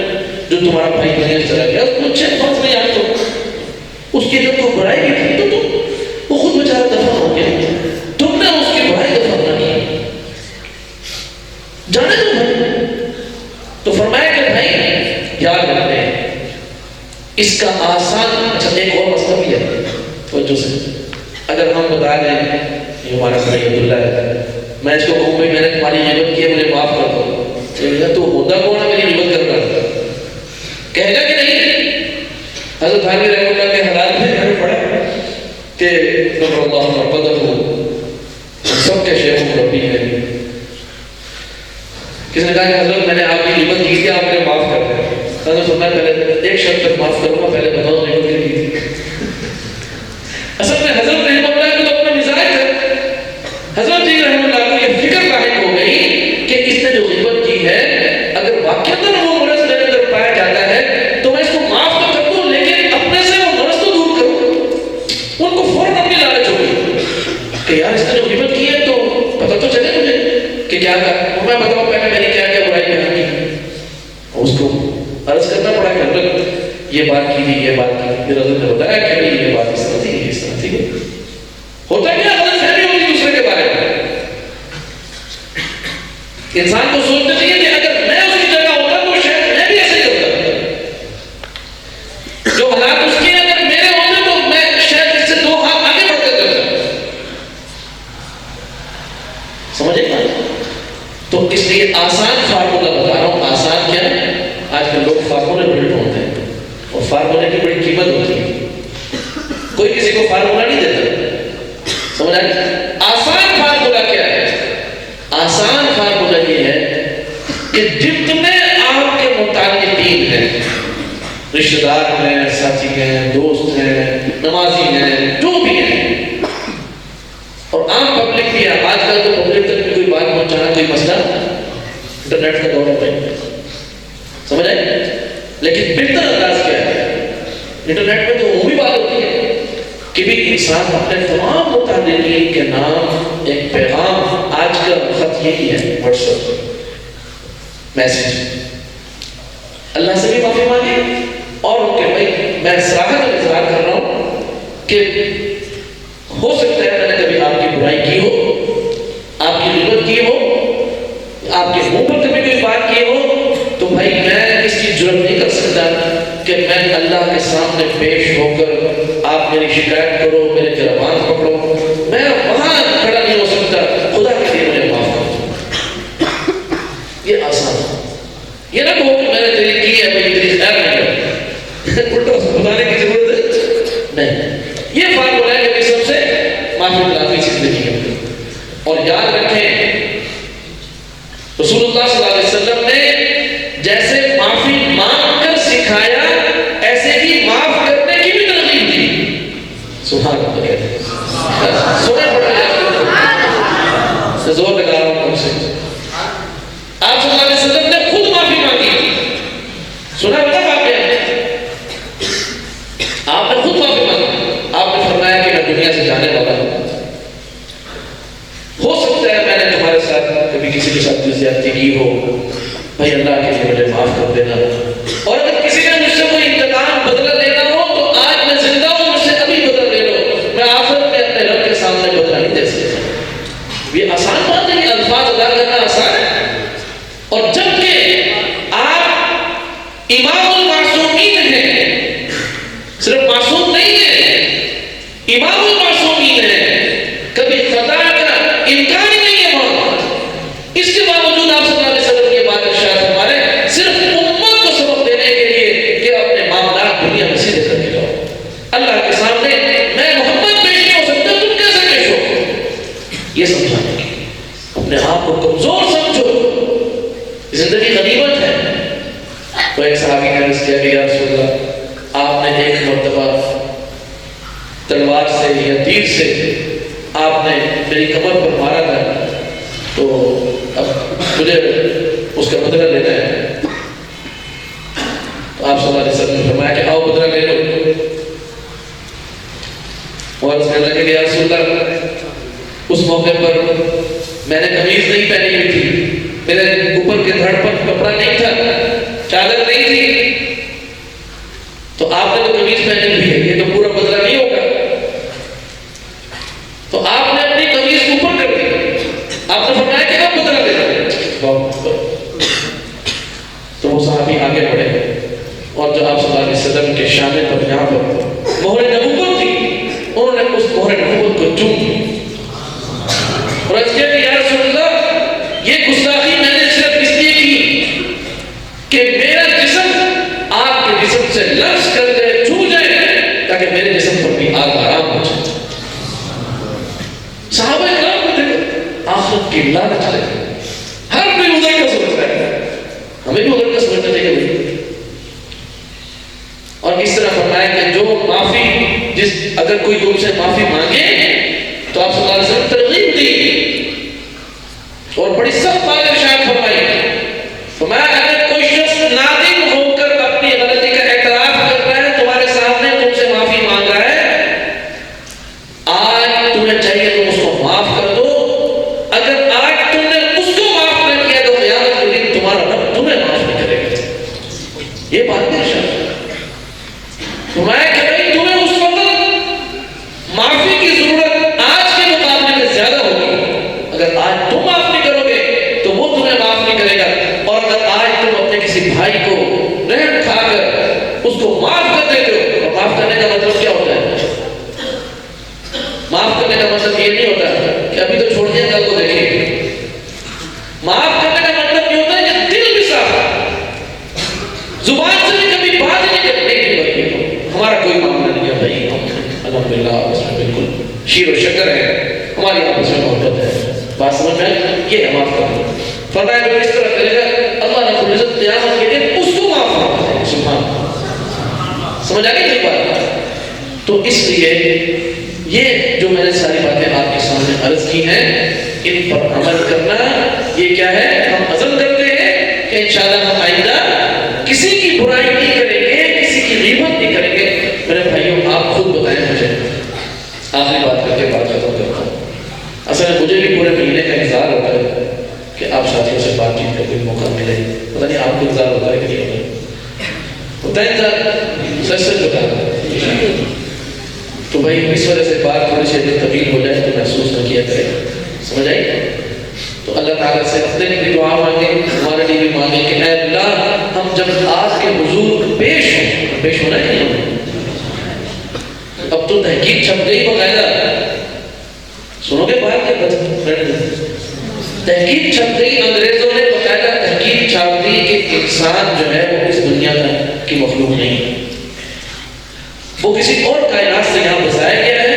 Speaker 2: جو تمہارا بھائی دنیا سے چلا گیا اس کو اچھے فرض نہیں یاد کرو، اس کی جب کوئی برائی بھی تھی تو تم وہ خود بیچارہ دفن ہو گیا، تم نے اس کی برائی دفن نہ کی، جانے دو بھائی۔ تو فرمایا کہ بھائی یاد رکھتے ہیں اس کا آسان، اچھا ایک اور مسئلہ بھی ہے توجہ سے، اگر ہم بتا دیں یہ ہمارا بھائی عبداللہ ہے، میں اس کو کہوں بھائی میں نے تمہاری غیبت کی ہے مجھے معاف کر دو، تو ہوتا کون ہے میری غیبت کرنا؟ کہے گا کہ نہیں؟ حضرت تھانوی رحمۃ اللہ کے حالات میں میں نے پڑھا کہ نور اللہ مربدہ سب کے شیخ و مربی ہیں۔ کسی نے کہا کہ حضرت میں نے آپ کی غیبت کی تھی، آپ نے معاف کر دیا۔ حضرت فرمایا پہلے ایک شخص تک معاف کروں گا، پہلے بتاؤ غیبت کی تھی۔ اصل میں حضرت رحمۃ اللہ کو تو اپنا مزاج ہے، حضرت جی رحمۃ اللہ کو یہ فکر لاحق ہو گئی کہ اس نے جو غیبت کی ہے اگر واقعتاً وہ مرض میرے اندر پایا جاتا ہے تو میں اس کو معاف تو کر دوں، لیکن اپنے سے وہ مرض تو دور کروں۔ ان کو فوراً اپنی لالچ ہو گئی کہ یار اس نے جو غیبت کی ہے تو پتہ تو چلے مجھے کہ کیا کر، میں بتاؤں پہلے میں نے کیا کیا برائی بیان کی۔ اس کو عرض کرنا پڑا کہ حضرت یہ بات کی تھی، یہ بات کی تھی، پھر حضرت نے بتایا کہ یہ بات اس طرح تھی، اس طرح تھی۔ ہوتا کیا غلط فہمی ہوتی دوسرے کے بارے میں۔ انسان کو سوچنا چاہیے کہ اگر میں اس کی جگہ ہوتا تو شاید میں بھی ایسے ہی کرتا، جو حالات اس کے اگر میرے ہوتے تو میں شاید اس سے 2 ہاتھ آگے بڑھ کر کرتا۔ سمجھے نا؟ تو اس لیے آسان فارمولہ بتا رہا ہوں۔ آسان کیا ہے؟ آج کل لوگ فارمولے بلڈ ہوتے ہیں اور فارمولے کی بڑی قیمت ہوتی ہے، کوئی کسی کو فارمولہ نہیں دیتا۔ سمجھ آئے؟ آسان فارمولہ کیا ہے؟ آسان فارمولہ یہ ہے کہ جتنے آپ کے متعلقین ہیں، رشتہ دار ہیں، ساتھی ہیں، دوست ہیں، نمازی ہیں، جو بھی ہیں، اور عام پبلک آج کل تو پبلک تک بھی کوئی بات پہنچانا کوئی مسئلہ انٹرنیٹ کا دور ہے، سمجھ آئے؟ لیکن بہتر انداز کیا ہے؟ انٹرنیٹ پہ تو عمومی بات ہوتی ہے کہ بھی انسان اپنے تمام متعلقین کے نام ایک پیغام، آج کا خط یہی ہے، واٹس ایپ میسج، اللہ سے بھی معافی مانگی اور ان کے بھائی میں صراحت اظہار کر رہا ہوں کہ ہو سکتا ہے میں نے کبھی آپ کی برائی کی ہو، آپ کی غیبت کی ہو، آپ کے منہ پر کبھی کوئی بات کی ہو، تو بھائی میں اس کی جرات نہیں کر سکتا کہ میں اللہ کے سامنے پیش ہو کر آپ میری شکایت کرو، میرے گربان پکڑو، میں وہاں کھڑا نہیں ہو سکتا، خدا کے لیے مجھے معاف کرو۔ یہ آسان ہے، یہ نہ کہو کہ میں نے تیری کی ہے میں تیری خیر نہیں کروں، الٹا بتانے کی ضرورت ہے نہیں۔ یہ فارمولا ہے کہ سب سے معافی ملافی زندگی ہے۔ اور یاد رکھیں رسول اللہ صلی اللہ علیہ وسلم نے جیسے معافی مانگ کر سکھایا، ایسے ہی معاف کرنے کی بھی ترغیب دی۔ سبحان اللہ، سنے پڑھا جائے زور لگا رہا ہوں ہم سے، آپ صلی اللہ علیہ وسلم نے خود معافی مانگی، سنا بتا آپ نے خود معافی مانگی، آپ نے فرمایا کہ میں دنیا سے جانے والا ہوں، ہو سکتا ہے میں نے تمہارے ساتھ کبھی کسی کے ساتھ زیادتی کی ہو، بھائی اللہ کے لیے مجھے معاف کر دینا، اور اگر کسی نے مجھ سے کوئی انتقام بدلہ لینا ہو تو آج میں زندہ ہوں، مجھ سے ابھی بدلہ لے لو، میں آخرت میں اپنے رب کے سامنے بدلہ نہیں دے سکتا۔ یہ آسان بات ہے، یہ الفاظ ادا کرنا آسان ہے، اور جبکہ آپ امام المعصومین ہیں، صرف معصوم نہیں ہے، امام المعصومین ہیں، کبھی خطا کا امکان ہی نہیں ہے وہاں، اس کے باوجود آپ صلی اللہ علیہ وسلم یہ بات ارشاد فرما رہے ہیں صرف امت کو سبق دینے کے لیے کہ اپنے معاملات دنیا میں سیدھے کر کے جاؤ، اللہ کے سامنے میں محمد پیش نہیں ہو سکتا، تم کیسے پیش ہو، یہ سمجھانے کی، اپنے آپ کو کمزور سمجھو، زندگی غنیمت ہے۔ تو ایک صحابی نے عرض کیا کہ یا رسول اللہ آپ نے ایک مرتبہ تلوار سے یا تیر سے آپ نے میری کمر پر مارا تھا، تو اب مجھے اس کا بدلہ لینا ہے۔ تو آپ صلی اللہ علیہ وسلم نے فرمایا کہ آؤ بدلہ لے لو، اور اس نے کہا کہ یا رسول اللہ اس موقع پر میں نے قمیض نہیں پہنی ہوئی تھی، میرے اوپر کے دھڑ پر کپڑا نہیں تھا، چادر نہیں تھی، تو آپ نے تو قمیض پہنی ہوئی ہے، یہ تو پورا بدلہ نہیں ہوگا، تو آپ نے اپنی قمیض اوپر کر دی، آپ نے فرمایا کہ اب بدلہ دینا۔ تو وہ صحابی آگے بڑھے اور جو آپ صلی اللہ علیہ وسلم کے شانے پر یہاں پر مہر نبوت تھی، انہوں نے اس مہر نبوت کو چوم لیا اور عرض کیا کہ یا رسول اللہ یہ گستاخی میں نے صرف اس لیے کی کہ میرا جسم آپ کے جسم سے لفظ کر دے، چھو جائے، تاکہ میرے جسم پر بھی آرام ہو جائے۔ صحابہ کرام کو دیکھو، آخرت کی لعنت لے، ہر کوئی ادھر کا سمجھتا ہے، ہمیں بھی ادھر کا سمجھنا چاہیے بھائی۔ اور اس طرح فرمایا کہ جو معافی اگر کوئی تم سے معافی مانگے تو آپ صلی اللہ علیہ وسلم ترغیب دی اور بڑی سخت بات ارشاد فرمائی، فرمایا اگر کوئی شخص نادم ہو کر اپنی غلطی کا اعتراف کر رہا ہے، تمہارے سامنے تم سے معافی مانگ رہا ہے، آج تمہیں چاہیے تم اس کو معاف کر دو، اگر آج تم نے اس کو معاف نہ کیا تو قیامت کے دن تمہارا رب تمہیں معاف نہیں کرے گا۔ یہ بات نہیں ارشاد فرمایا کہ بھائی تمہیں اس وقت معافی کی ضرورت آج کے مقابلے میں زیادہ ہوگی، اگر آج تم معاف نہیں کرو گے تو وہ تمہیں معاف نہیں کرے گا، اور اگر آج تم اپنے کسی بھائی کو رحم کھا کر اس کو معاف کر دیتے ہو، اور معاف کرنے کا مطلب کیا ہوتا ہے؟ معاف کرنے کا مطلب یہ نہیں ہوتا کہ ابھی تو چھوڑ دیا کل کو دیکھیں گے، معاف کرنے کا مطلب یہ ہوتا ہے کہ دل بھی صاف ہے، زبان سے بھی کبھی بات نہیں کرتے کہ بھائی ہمارا کوئی معاملہ نہیں ہے، بھائی الحمدللہ آپس میں بالکل شیر و شکر ہے، ہماری آپس میں محبت ہے، بات سمجھ میں یہ ہے معاف کرنا۔ فرمایا جو اس طرح کرے گا اللہ رب العزت قیامت کے دن اس کو معاف فرما دے گا۔ سبحان اللہ، سمجھ آ گئی میری بات؟ تو اس لیے یہ جو میں نے ساری باتیں آپ کے سامنے عرض کی ہیں ان پر عمل کرنا یہ کیا ہے؟ ہم عزم کرتے ہیں کہ انشاءاللہ ہم آئندہ کسی کی برائی نہیں کریں گے، کسی کی غیبت نہیں کریں گے۔ میرے بھائیوں آپ خود بتائیں مجھے، آخری بات کر کے بات ختم کرتا ہوں۔ اصل میں مجھے بھی پورے مہینے کا انتظار ہوتا ہے کہ آپ ساتھیوں سے بات چیت کا کوئی موقع ملے، پتہ نہیں آپ کو انتظار ہوتا ہے کہ نہیں ہوتا ہے انتظار؟ سچ سچ بتا تو بھائی اس وجہ سے بات تھوڑی سی طویل ہو جائے تو محسوس نہ کیا کرے، سمجھ آئی؟ تو اللہ تعالیٰ سے اپنے بھی دعا مانگے، ہمارے لیے بھی مانگے کہ اے اللہ ہم جب آپ کے حضور پیش ہونا ہے نہیں، اب تو تحقیق چھپ گئی باقاعدہ، سنو گے بات کے تحقیق چھپ گئی، انگریزوں نے باقاعدہ تحقیق چھاپ دی کہ انسان جو ہے وہ اس دنیا کی مخلوق نہیں، وہ کسی اور کائنات سے یہاں بسایا گیا ہے،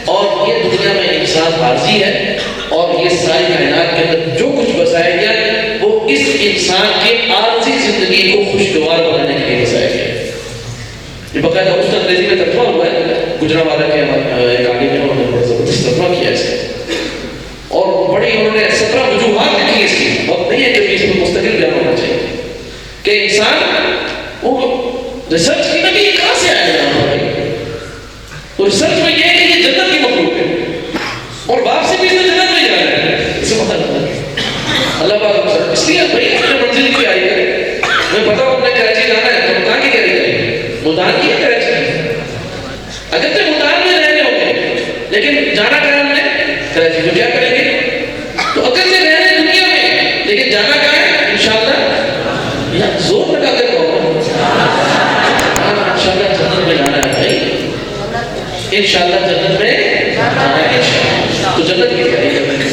Speaker 2: اور یہ دنیا میں انسان عارضی ہے، اور یہ ساری کائنات کے اندر جو کچھ بسایا گیا وہ اس انسان کے عارضی زندگی کو خوشگوار بنانے کے لیے بسایا گیا ہے۔ یہ باقاعدہ اس کا انگریزی میں ترجمہ ہوا ہے، گجرانوالہ کے ایک عالم نے انہوں نے بڑا زبردست ترجمہ کیا اس کا، اور بڑی انہوں نے 17 وجوہات لکھی اس کی، وقت نہیں ہے کہ اس میں مستقل بیان ہونا چاہیے کہ انسان وہ ریسرچ کی نبی کہاں سے آیا ہے؟ تو ریسرچ میں یہ ہے کہ یہ جنت کی مخلوق ہے، اور باپ سے بھی اس نے جنت میں جانا ہے، اسے پتہ لگتا ہے اللہ پاک اس لیے بھائی اپنے منزل کی آئی ہے، میں پتا ہوں اپنے کراچی جانا ہے تو کہاں کی کہہ رہی ہے؟ ملتان کی ہے کراچی، اگر تو ملتان میں رہنے ہوں گے لیکن جانا کہاں ہم نے؟ کراچی، تو کیا کریں گے؟ تو اگر سے رہنے دنیا میں لیکن جانا کہاں ہے؟ انشاءاللہ یا زور لگا کر کہو انشاءاللہ جنت میں جانا ہے بھائی، انشاءاللہ جنت میں جانا ہے انشاءاللہ، تو جنت کی تیاری کریں گے۔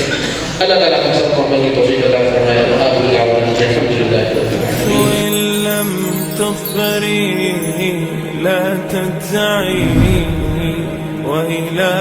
Speaker 2: اللہ تعالیٰ ہم سب کو عمل کی توفیق عطا فرمائے، وآخر دعوانا الحمدللہ رب العالمین۔
Speaker 1: وإن لم تظفري لا تجزعي وإلى